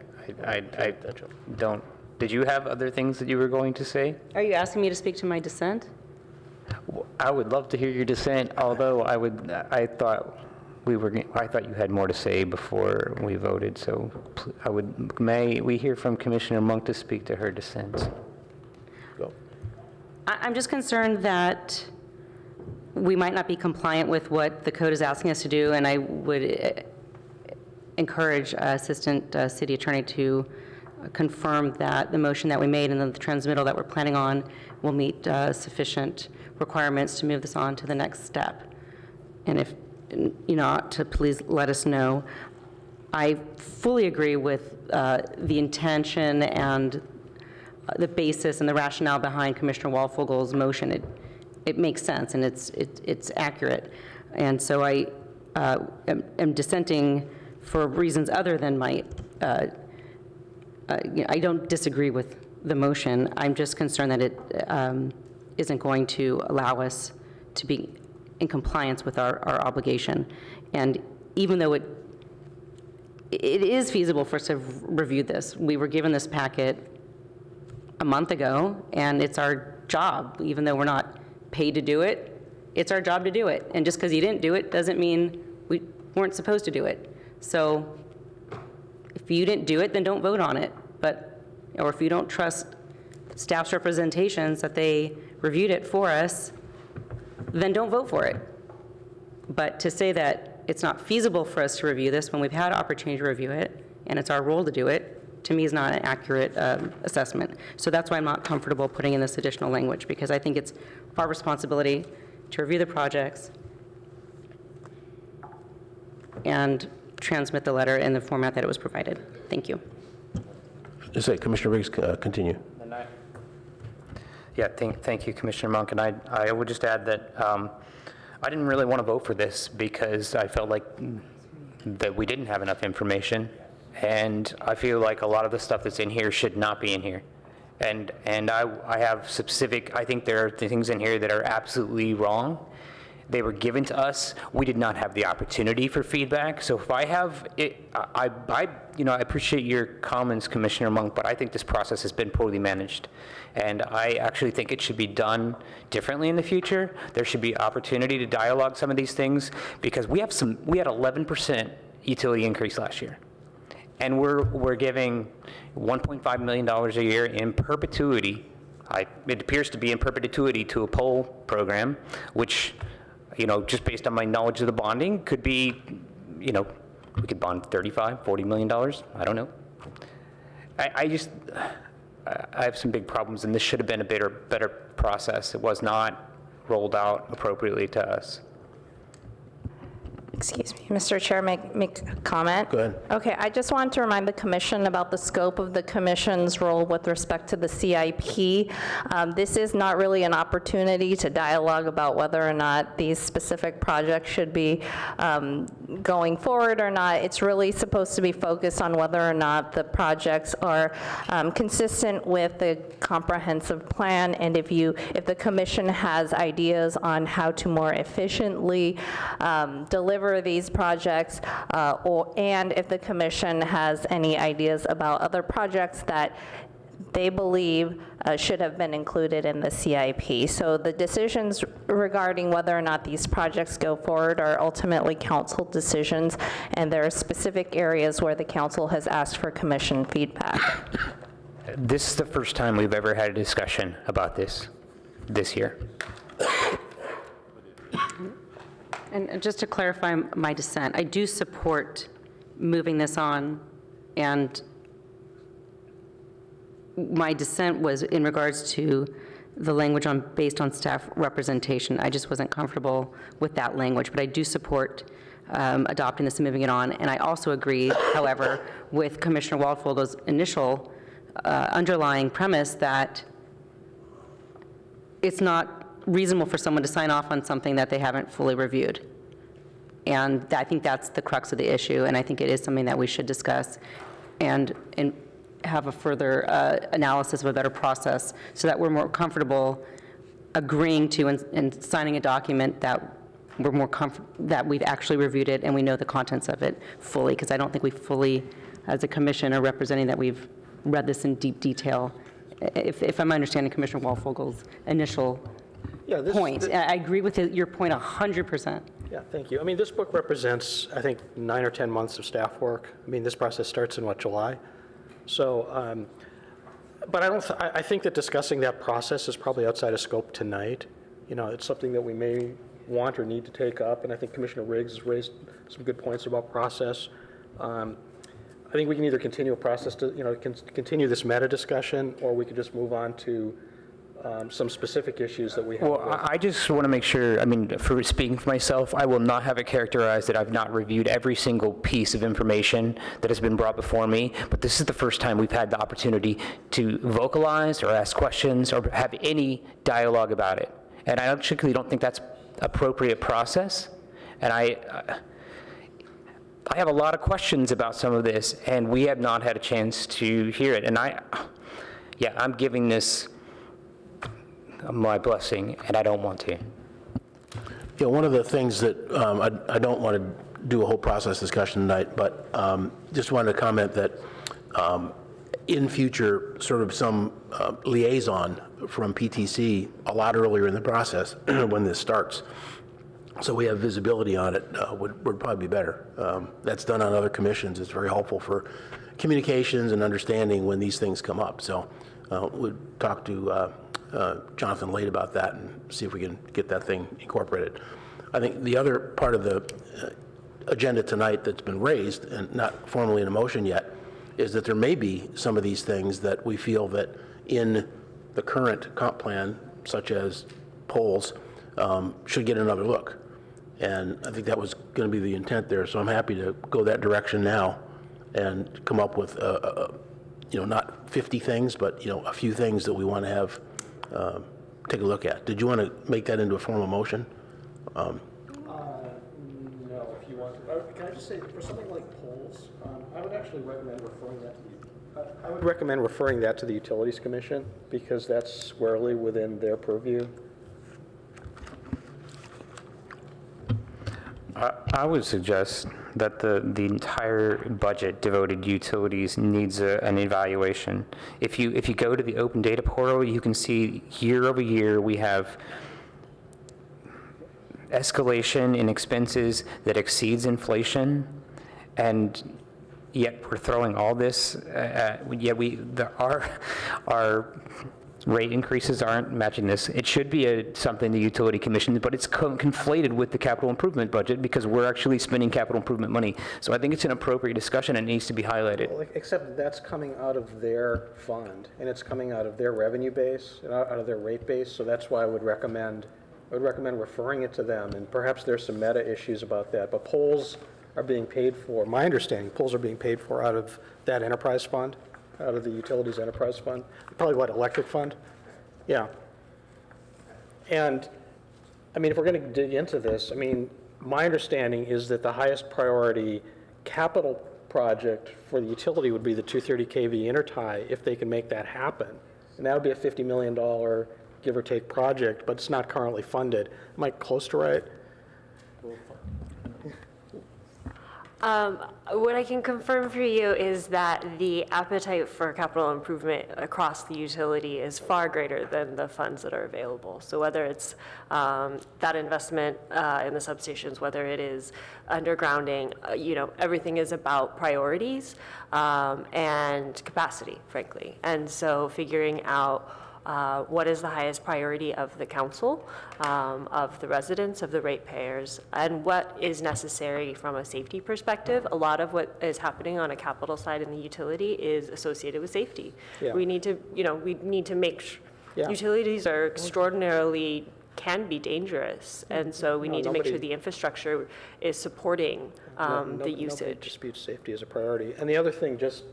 don't, did you have other things that you were going to say? Are you asking me to speak to my dissent? I would love to hear your dissent, although I thought you had more to say before we voted, so may we hear from Commissioner Monk to speak to her dissents? Go. I'm just concerned that we might not be compliant with what the code is asking us to do, and I would encourage Assistant City Attorney to confirm that the motion that we made and then the transmittal that we're planning on will meet sufficient requirements to move this on to the next step. And if, you know, to please let us know. I fully agree with the intention and the basis and the rationale behind Commissioner Waldfogel's motion. It makes sense and it's accurate. And so I am dissenting for reasons other than my, you know, I don't disagree with the motion. I'm just concerned that it isn't going to allow us to be in compliance with our obligation. And even though it is feasible for us to review this, we were given this packet a month ago, and it's our job, even though we're not paid to do it, it's our job to do it. And just because you didn't do it doesn't mean we weren't supposed to do it. So if you didn't do it, then don't vote on it. But or if you don't trust staff's representations that they reviewed it for us, then don't vote for it. But to say that it's not feasible for us to review this when we've had an opportunity to review it, and it's our role to do it, to me is not an accurate assessment. So that's why I'm not comfortable putting in this additional language, because I think it's our responsibility to review the projects and transmit the letter in the format that it was provided. Thank you. Just say, Commissioner Riggs, continue. Yeah, thank you, Commissioner Monk. And I would just add that I didn't really want to vote for this because I felt like that we didn't have enough information. And I feel like a lot of the stuff that's in here should not be in here. And I have specific, I think there are things in here that are absolutely wrong. They were given to us. We did not have the opportunity for feedback. So if I have it, I appreciate your comments, Commissioner Monk, but I think this process has been poorly managed. And I actually think it should be done differently in the future. There should be opportunity to dialogue some of these things, because we had 11% utility increase last year. And we're giving $1.5 million a year in perpetuity. It appears to be in perpetuity to a poll program, which, just based on my knowledge of the bonding, could be, we could bond $35–40 million. I don't know. I have some big problems, and this should have been a better process. It was not rolled out appropriately to us. Excuse me, Mr. Chair, make a comment? Go ahead. Okay, I just want to remind the commission about the scope of the commission's role with respect to the CIP. This is not really an opportunity to dialogue about whether or not these specific projects should be going forward or not. It's really supposed to be focused on whether or not the projects are consistent with the comprehensive plan, and if the commission has ideas on how to more efficiently deliver these projects, and if the commission has any ideas about other projects that they believe should have been included in the CIP. So the decisions regarding whether or not these projects go forward are ultimately council decisions, and there are specific areas where the council has asked for commission feedback. This is the first time we've ever had a discussion about this year. And just to clarify my dissent, I do support moving this on, and my dissent was in regards to the language based on staff representation. I just wasn't comfortable with that language, but I do support adopting this and moving it on. And I also agree, however, with Commissioner Waldfogel's initial underlying premise that it's not reasonable for someone to sign off on something that they haven't fully reviewed. And I think that's the crux of the issue, and I think it is something that we should discuss and have a further analysis of a better process so that we're more comfortable agreeing to and signing a document that we're more that we've actually reviewed it and we know the contents of it fully, because I don't think we fully, as a commission, are representing that we've read this in deep detail, if I'm understanding Commissioner Waldfogel's initial point. I agree with your point 100%. Yeah, thank you. I mean, this book represents, I think, 9 or 10 months of staff work. I mean, this process starts in, July? So, but I think that discussing that process is probably outside of scope tonight. It's something that we may want or need to take up, and I think Commissioner Riggs has raised some good points about process. I think we can either continue a process to, continue this meta discussion, or we could just move on to some specific issues that we have. Well, I just want to make sure, for speaking for myself, I will not have it characterized that I've not reviewed every single piece of information that has been brought before me, but this is the first time we've had the opportunity to vocalize or ask questions or have any dialogue about it. And I actually don't think that's appropriate process. And I have a lot of questions about some of this, and we have not had a chance to hear it. And I'm giving this my blessing, and I don't want to. One of the things that I don't want to do a whole process discussion tonight, but just wanted to comment that in future, sort of some liaison from PTC a lot earlier in the process when this starts, so we have visibility on it, would probably be better. That's done on other commissions. It's very helpful for communications and understanding when these things come up. So we'll talk to Jonathan Late about that and see if we can get that thing incorporated. I think the other part of the agenda tonight that's been raised, and not formally in a motion yet, is that there may be some of these things that we feel that in the current comp plan, such as polls, should get another look. And I think that was going to be the intent there. So I'm happy to go that direction now and come up with, not 50 things, but, a few things that we want to have, take a look at. Did you want to make that into a formal motion? No, if you want. Can I just say, for something like polls, I would actually recommend referring that to the Utilities Commission, because that's squarely within their purview. I would suggest that the entire budget devoted to utilities needs an evaluation. If you go to the open data portal, you can see year over year we have escalation in expenses that exceeds inflation, and yet we're throwing all this. Our rate increases aren't matching this. It should be something the Utility Commission, but it's conflated with the capital improvement budget because we're actually spending capital improvement money. So I think it's an appropriate discussion and needs to be highlighted. Well, except that's coming out of their fund, and it's coming out of their revenue base, out of their rate base. So that's why I would recommend referring it to them. And perhaps there's some meta issues about that. But polls are being paid for. My understanding, polls are being paid for out of that enterprise fund. Out of the utilities enterprise fund, probably electric fund? Yeah. And, if we're going to dig into this, my understanding is that the highest priority capital project for the utility would be the 230 kV intertie, if they can make that happen. And that would be a $50 million, give or take, project, but it's not currently funded. Am I close to right? What I can confirm for you is that the appetite for capital improvement across the utility is far greater than the funds that are available. So whether it's that investment in the substations, whether it is undergrounding, everything is about priorities and capacity, frankly. And so figuring out what is the highest priority of the council, of the residents, of the ratepayers, and what is necessary from a safety perspective. A lot of what is happening on a capital side in the utility is associated with safety. Yeah. We need to make utilities are extraordinarily can be dangerous, and so we need to make sure the infrastructure is supporting the usage. Nobody disputes safety as a priority. And the other thing, just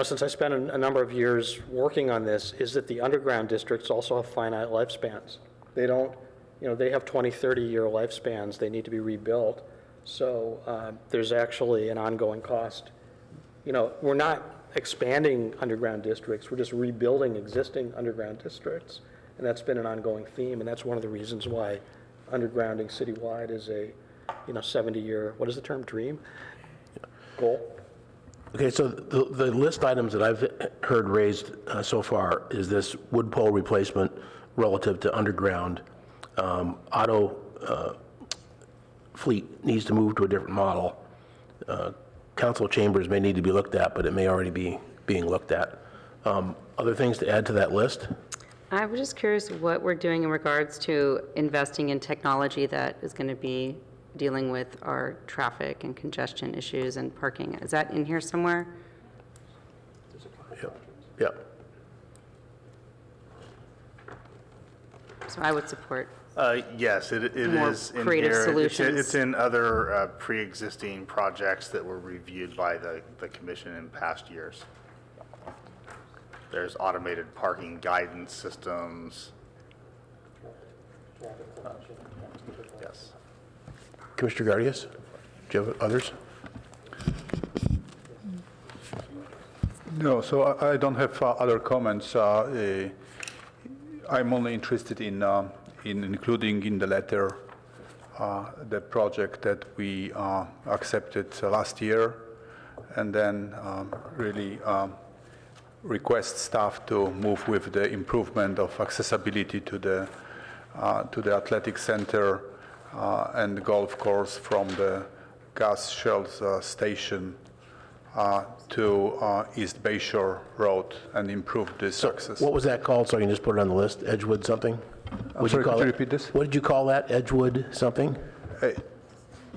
since I spent a number of years working on this, is that the underground districts also have finite lifespans. They don't, they have 20, 30-year lifespans. They need to be rebuilt. So there's actually an ongoing cost. We're not expanding underground districts. We're just rebuilding existing underground districts. And that's been an ongoing theme. And that's one of the reasons why undergrounding citywide is a, 70-year, what is the term, dream? Goal? Okay, so the list items that I've heard raised so far is this wood pole replacement relative to underground. Auto fleet needs to move to a different model. Council chambers may need to be looked at, but it may already be being looked at. Other things to add to that list? I was just curious what we're doing in regards to investing in technology that is going to be dealing with our traffic and congestion issues and parking. Is that in here somewhere? Yep. So I would support. Yes, it More is in creative here. solutions. It's in other pre-existing projects that were reviewed by the commission in past years. There's automated parking guidance systems. Yes. Commissioner Gardias, do you have others? No, so I don't have other comments. I'm only interested in including in the letter the project that we accepted last year, and then really request staff to move with the improvement of accessibility to the athletic center and the golf course from the gas shells station to East Bayshore Road and improve this access. What was that called, so I can just put it on the list? Edgewood something? I'm sorry, could you repeat this? What did you call that? Edgewood something?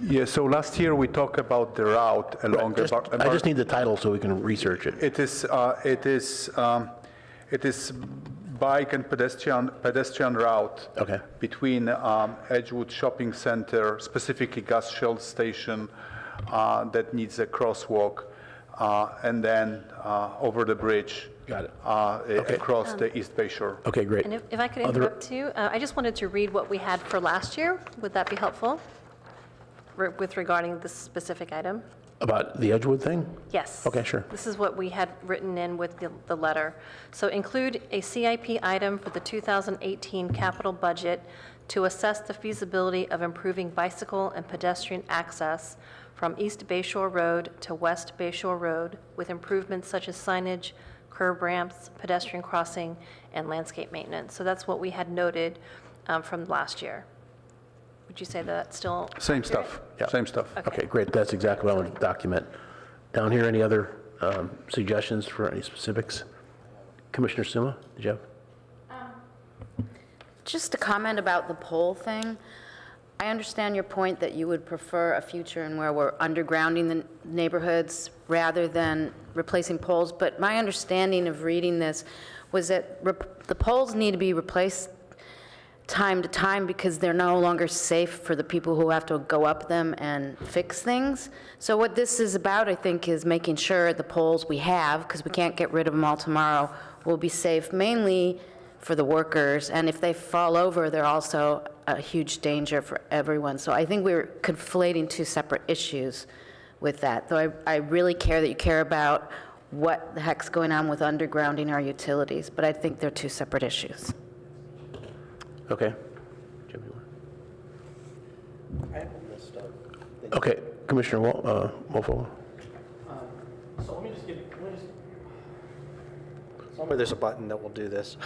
Yeah, so last year we talked about the route along I just need the title so we can research it. It is bike and pedestrian route. Okay. Between Edgewood Shopping Center, specifically gas shell station that needs a crosswalk, and then over the bridge. Got it. Across the East Bayshore. Okay, great. And if I could interrupt you, I just wanted to read what we had for last year. Would that be helpful with regarding this specific item? About the Edgewood thing? Yes. Okay, sure. This is what we had written in with the letter. So include a CIP item for the 2018 capital budget to assess the feasibility of improving bicycle and pedestrian access from East Bayshore Road to West Bayshore Road with improvements such as signage, curb ramps, pedestrian crossing, and landscape maintenance. So that's what we had noted from last year. Would you say that's still Same accurate? stuff, same stuff. Okay, great. That's exactly what I wanted to document. Down here, any other suggestions for any specifics? Commissioner Suma, did you have? Just a comment about the pole thing. I understand your point that you would prefer a future in where we're undergrounding the neighborhoods rather than replacing poles, but my understanding of reading this was that the poles need to be replaced time to time because they're no longer safe for the people who have to go up them and fix things. So what this is about, I think, is making sure the poles we have, because we can't get rid of them all tomorrow, will be safe mainly for the workers, and if they fall over, they're also a huge danger for everyone. So I think we're conflating two separate issues with that. Though I really care that you care about what the heck's going on with undergrounding our utilities, but I think they're two separate issues. Okay. Jim, you want? Okay, Commissioner Wolfow. So let me just somewhere there's a button that will do this.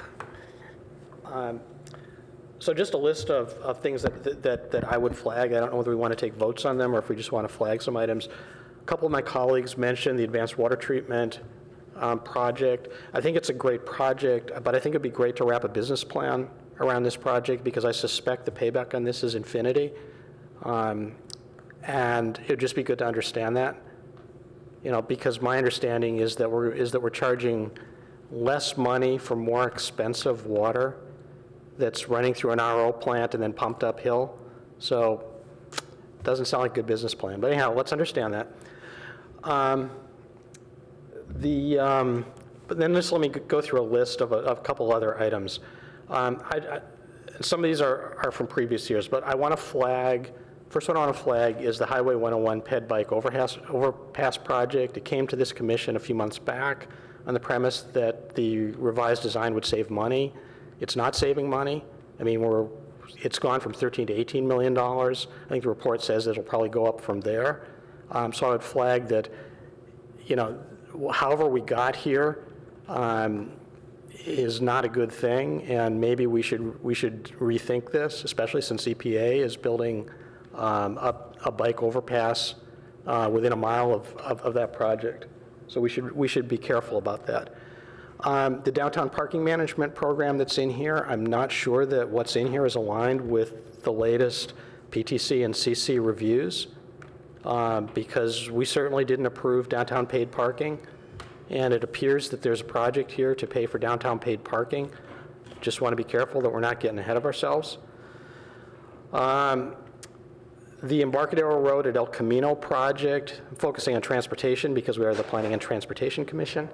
So just a list of things that I would flag. I don't know whether we want to take votes on them or if we just want to flag some items. A couple of my colleagues mentioned the advanced water treatment project. I think it's a great project, but I think it'd be great to wrap a business plan around this project because I suspect the payback on this is infinity. And it'd just be good to understand that, because my understanding is that we're charging less money for more expensive water that's running through an RO plant and then pumped uphill. So it doesn't sound like a good business plan. But anyhow, let's understand that. But then just let me go through a list of a couple other items. Some of these are from previous years, but I want to flag, first one I want to flag is the Highway 101 Ped Bike Overpass project. It came to this commission a few months back on the premise that the revised design would save money. It's not saving money. I mean, it's gone from $13 to $18 million. I think the report says it'll probably go up from there. So I would flag that, however we got here is not a good thing, and maybe we should rethink this, especially since EPA is building a bike overpass within a mile of that project. So we should be careful about that. The downtown parking management program that's in here, I'm not sure that what's in here is aligned with the latest PTC and CC reviews, because we certainly didn't approve downtown paid parking, and it appears that there's a project here to pay for downtown paid parking. Just want to be careful that we're not getting ahead of ourselves. The Embarcadero Road at El Camino project, I'm focusing on transportation because we are the Planning and Transportation Commission.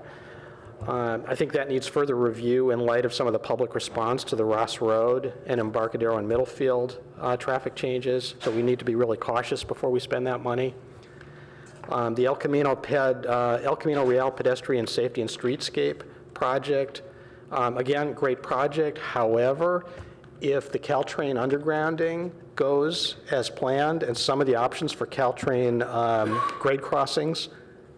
I think that needs further review in light of some of the public response to the Ross Road and Embarcadero and Middlefield traffic changes, so we need to be really cautious before we spend that money. The El Camino Real Pedestrian Safety and Streetscape project, again, great project. However, if the Caltrain undergrounding goes as planned and some of the options for Caltrain grade crossings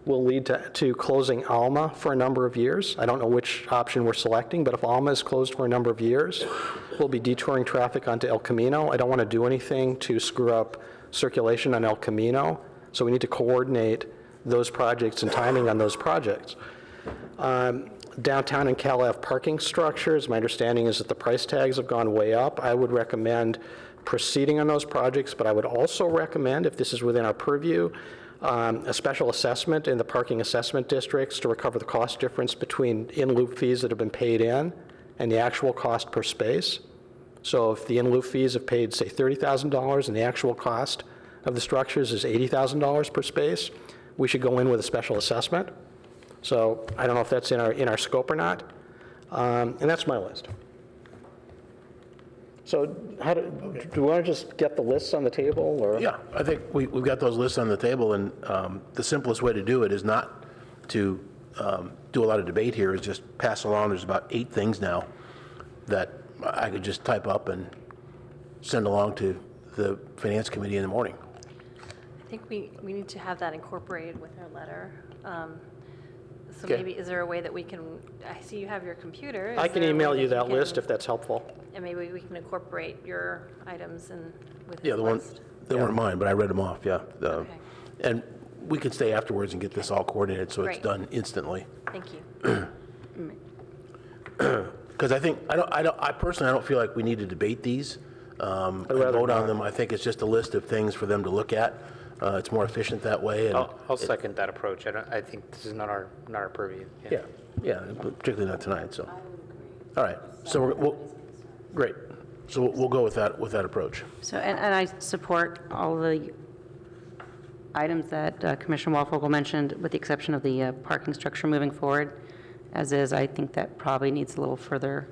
will lead to closing Alma for a number of years. I don't know which option we're selecting, but if Alma is closed for a number of years, we'll be detouring traffic onto El Camino. I don't want to do anything to screw up circulation on El Camino, so we need to coordinate those projects and timing on those projects. Downtown and Cal-Ave parking structures, my understanding is that the price tags have gone way up. I would recommend proceeding on those projects, but I would also recommend, if this is within our purview, a special assessment in the parking assessment districts to recover the cost difference between in-lieu fees that have been paid in and the actual cost per space. So if the in-lieu fees have paid, say, $30,000 and the actual cost of the structures is $80,000 per space, we should go in with a special assessment. So I don't know if that's in our scope or not. And that's my list. So do we want to just get the lists on the table, or? Yeah, I think we've got those lists on the table, and the simplest way to do it is not to do a lot of debate here, is just pass along. There's about 8 things now that I could just type up and send along to the Finance Committee in the morning. I think we need to have that incorporated with our letter. So Okay. maybe, is there a way that we can, I see you have your computer. Is I can there a way email you that can- list if that's helpful. And maybe we can incorporate your items in with Yeah, his the one, list. they weren't mine, but I read them off, yeah. Okay. And we can stay afterwards and get this all coordinated so it's Great. done instantly. Thank you. Because I personally, I don't feel like we need to debate these and rather vote on not. them. I think it's just a list of things for them to look at. It's more efficient that way. And I'll second that approach. I think this is not our purview. Yeah, particularly not tonight, so. All right, so we'll great. So we'll go with that approach. So, and I support all the items that Commissioner Walfogel mentioned, with the exception of the parking structure moving forward. As is, I think that probably needs a little further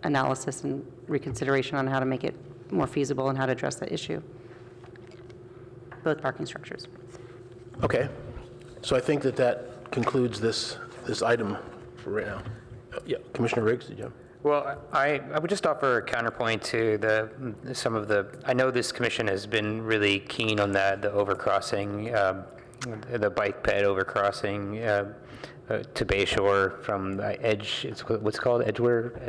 analysis and reconsideration on how to make it more feasible and how to address that issue. Both parking structures. Okay, so I think that concludes this item for right now. Yeah, Commissioner Riggs, did you? Well, I would just offer a counterpoint to some of the, I know this commission has been really keen on that, the overcrossing, the bike ped overcrossing to Bayshore from the Edge, it's what's called Edgewood.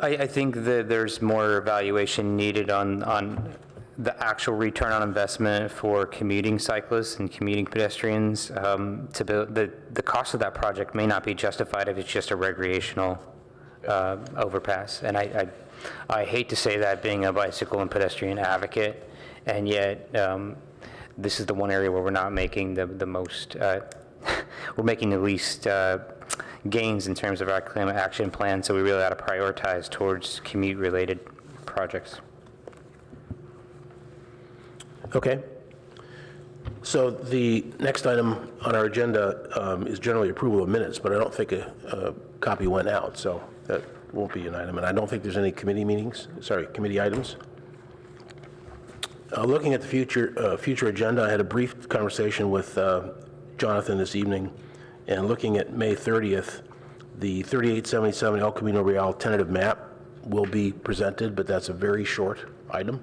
I think that there's more evaluation needed on the actual return on investment for commuting cyclists and commuting pedestrians. To build the cost of that project may not be justified if it's just a recreational overpass. And I hate to say that, being a bicycle and pedestrian advocate, and yet this is the one area where we're not making the most. We're making the least gains in terms of our climate action plan. So we really ought to prioritize towards commute-related projects. Okay. So the next item on our agenda is generally approval of minutes, but I don't think a copy went out, so that won't be an item. And I don't think there's any committee items. Looking at the future agenda, I had a brief conversation with Jonathan this evening, and looking at May 30th, the 3877 El Camino Real tentative map will be presented, but that's a very short item.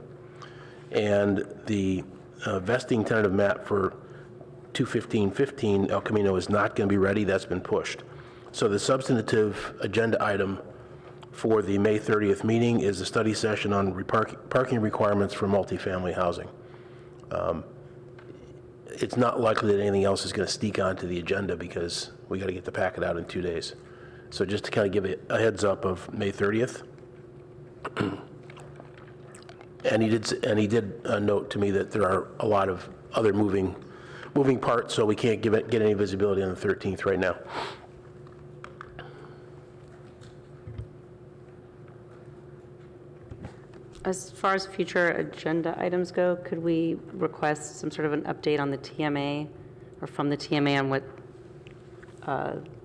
And the vesting tentative map for 21515 El Camino is not going to be ready. That's been pushed. So the substantive agenda item for the May 30th meeting is a study session on parking requirements for multifamily housing. It's not likely that anything else is going to sneak onto the agenda because we got to get the packet out in 2 days. So just to kind of give it a heads up of May 30th. And he did note to me that there are a lot of other moving parts, so we can't get any visibility on the 13th right now. As far as future agenda items go, could we request some sort of an update on the TMA, or from the TMA, on what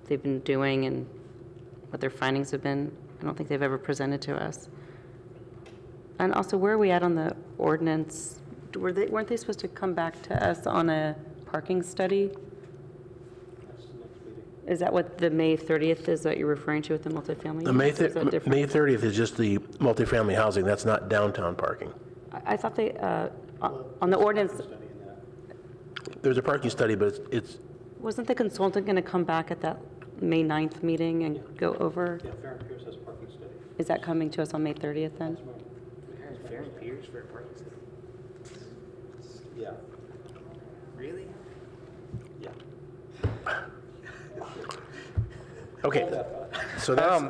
they've been doing and what their findings have been? I don't think they've ever presented to us. And also, where are we at on the ordinance? Weren't they supposed to come back to us on a parking study? Is that what the May 30th is that you're referring to with the multifamily? The May Is that different? 30th is just the multifamily housing. That's not downtown parking. I thought they, on the ordinance, There's a parking study, but it's wasn't the consultant going to come back at that May 9th meeting and go over? Yeah, Farron Pierce has a parking study. Is that coming to us on May 30th then? Farron Pierce for a parking study. Yeah. Really? Yeah. Okay, so that's,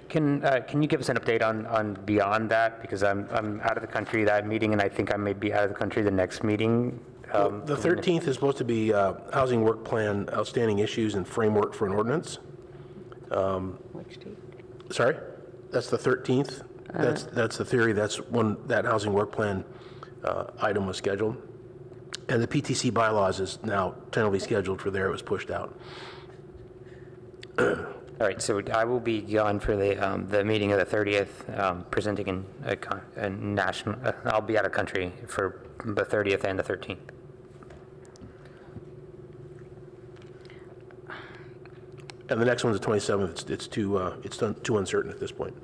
Can you give us an update on beyond that? Because I'm out of the country that meeting, and I think I may be out of the country the next meeting. the 13th is supposed to be Housing Work Plan, Outstanding Issues and Framework for an Ordinance. Which date? Sorry? That's the 13th? That's the theory, that's when that Housing Work Plan item was scheduled. And the PTC bylaws is now tentatively scheduled for there, it was pushed out. All right, so I will be gone for the meeting of the 30th, presenting in a national, I'll be out of country for the 30th and the 13th. And the next one's the 27th, it's too uncertain at this point.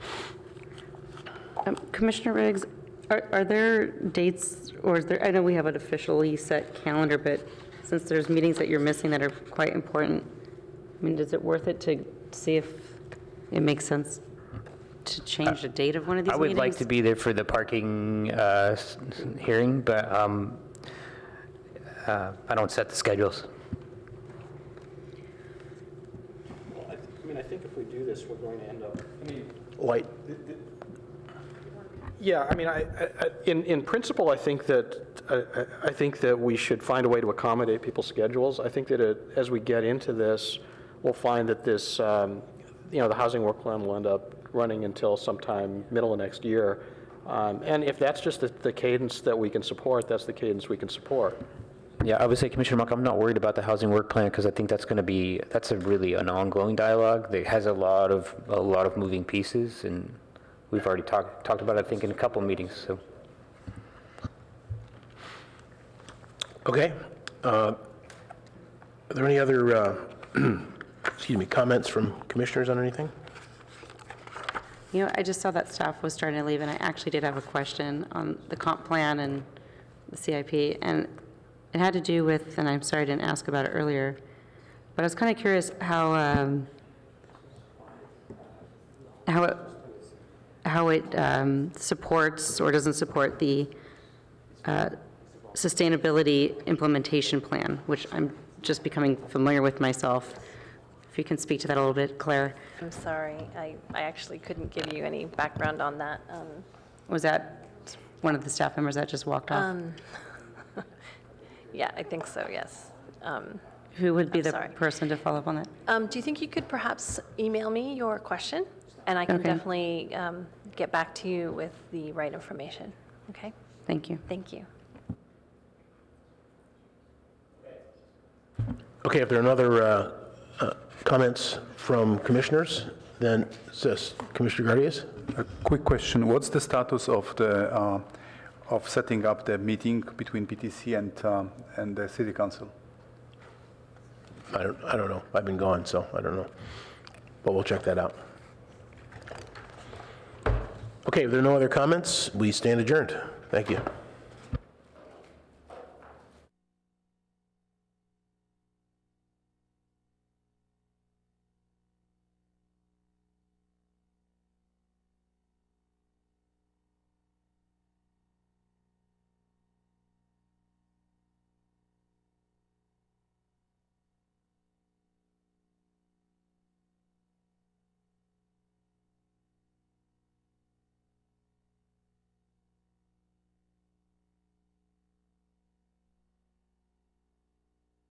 Commissioner Riggs, are there dates, or is there, I know we have an officially set calendar, but since there's meetings that you're missing that are quite important, I mean, is it worth it to see if it makes sense to change the date of one of these I meetings? would like to be there for the parking hearing, but I don't set the schedules. I think if we do this, we're going to end up, Light, yeah, I mean, in principle, I think that we should find a way to accommodate people's schedules. I think that as we get into this, we'll find that this, the housing work plan will end up running until sometime middle of next year. And if that's just the cadence that we can support, that's the cadence we can support. Yeah, I would say, Commissioner Muck, I'm not worried about the housing work plan because I think that's really an ongoing dialogue that has a lot of moving pieces, and we've already talked about it, I think, in a couple meetings. So, okay. Are there any other, comments from commissioners on anything? I just saw that staff was starting to leave, and I actually did have a question on the comp plan and the CIP, and it had to do with, and I'm sorry I didn't ask about it earlier, but I was kind of curious how it supports or doesn't support the sustainability implementation plan, which I'm just becoming familiar with myself. If you can speak to that a little bit, Claire. I'm sorry, I actually couldn't give you any background on that. Was that one of the staff members that just walked off? Yeah, I think so, yes. Who would be I'm the sorry. person to follow up on that? Do you think you could perhaps email me your question? And I can Okay. definitely get back to you with the right information, okay? Thank you. Thank you. Okay, if there are no other comments from commissioners, then Commissioner Gardias? A quick question. What's the status of the of setting up the meeting between PTC and the City Council? I don't know. I've been gone, so I don't know. But we'll check that out. Okay, if there are no other comments, we stand adjourned. Thank you.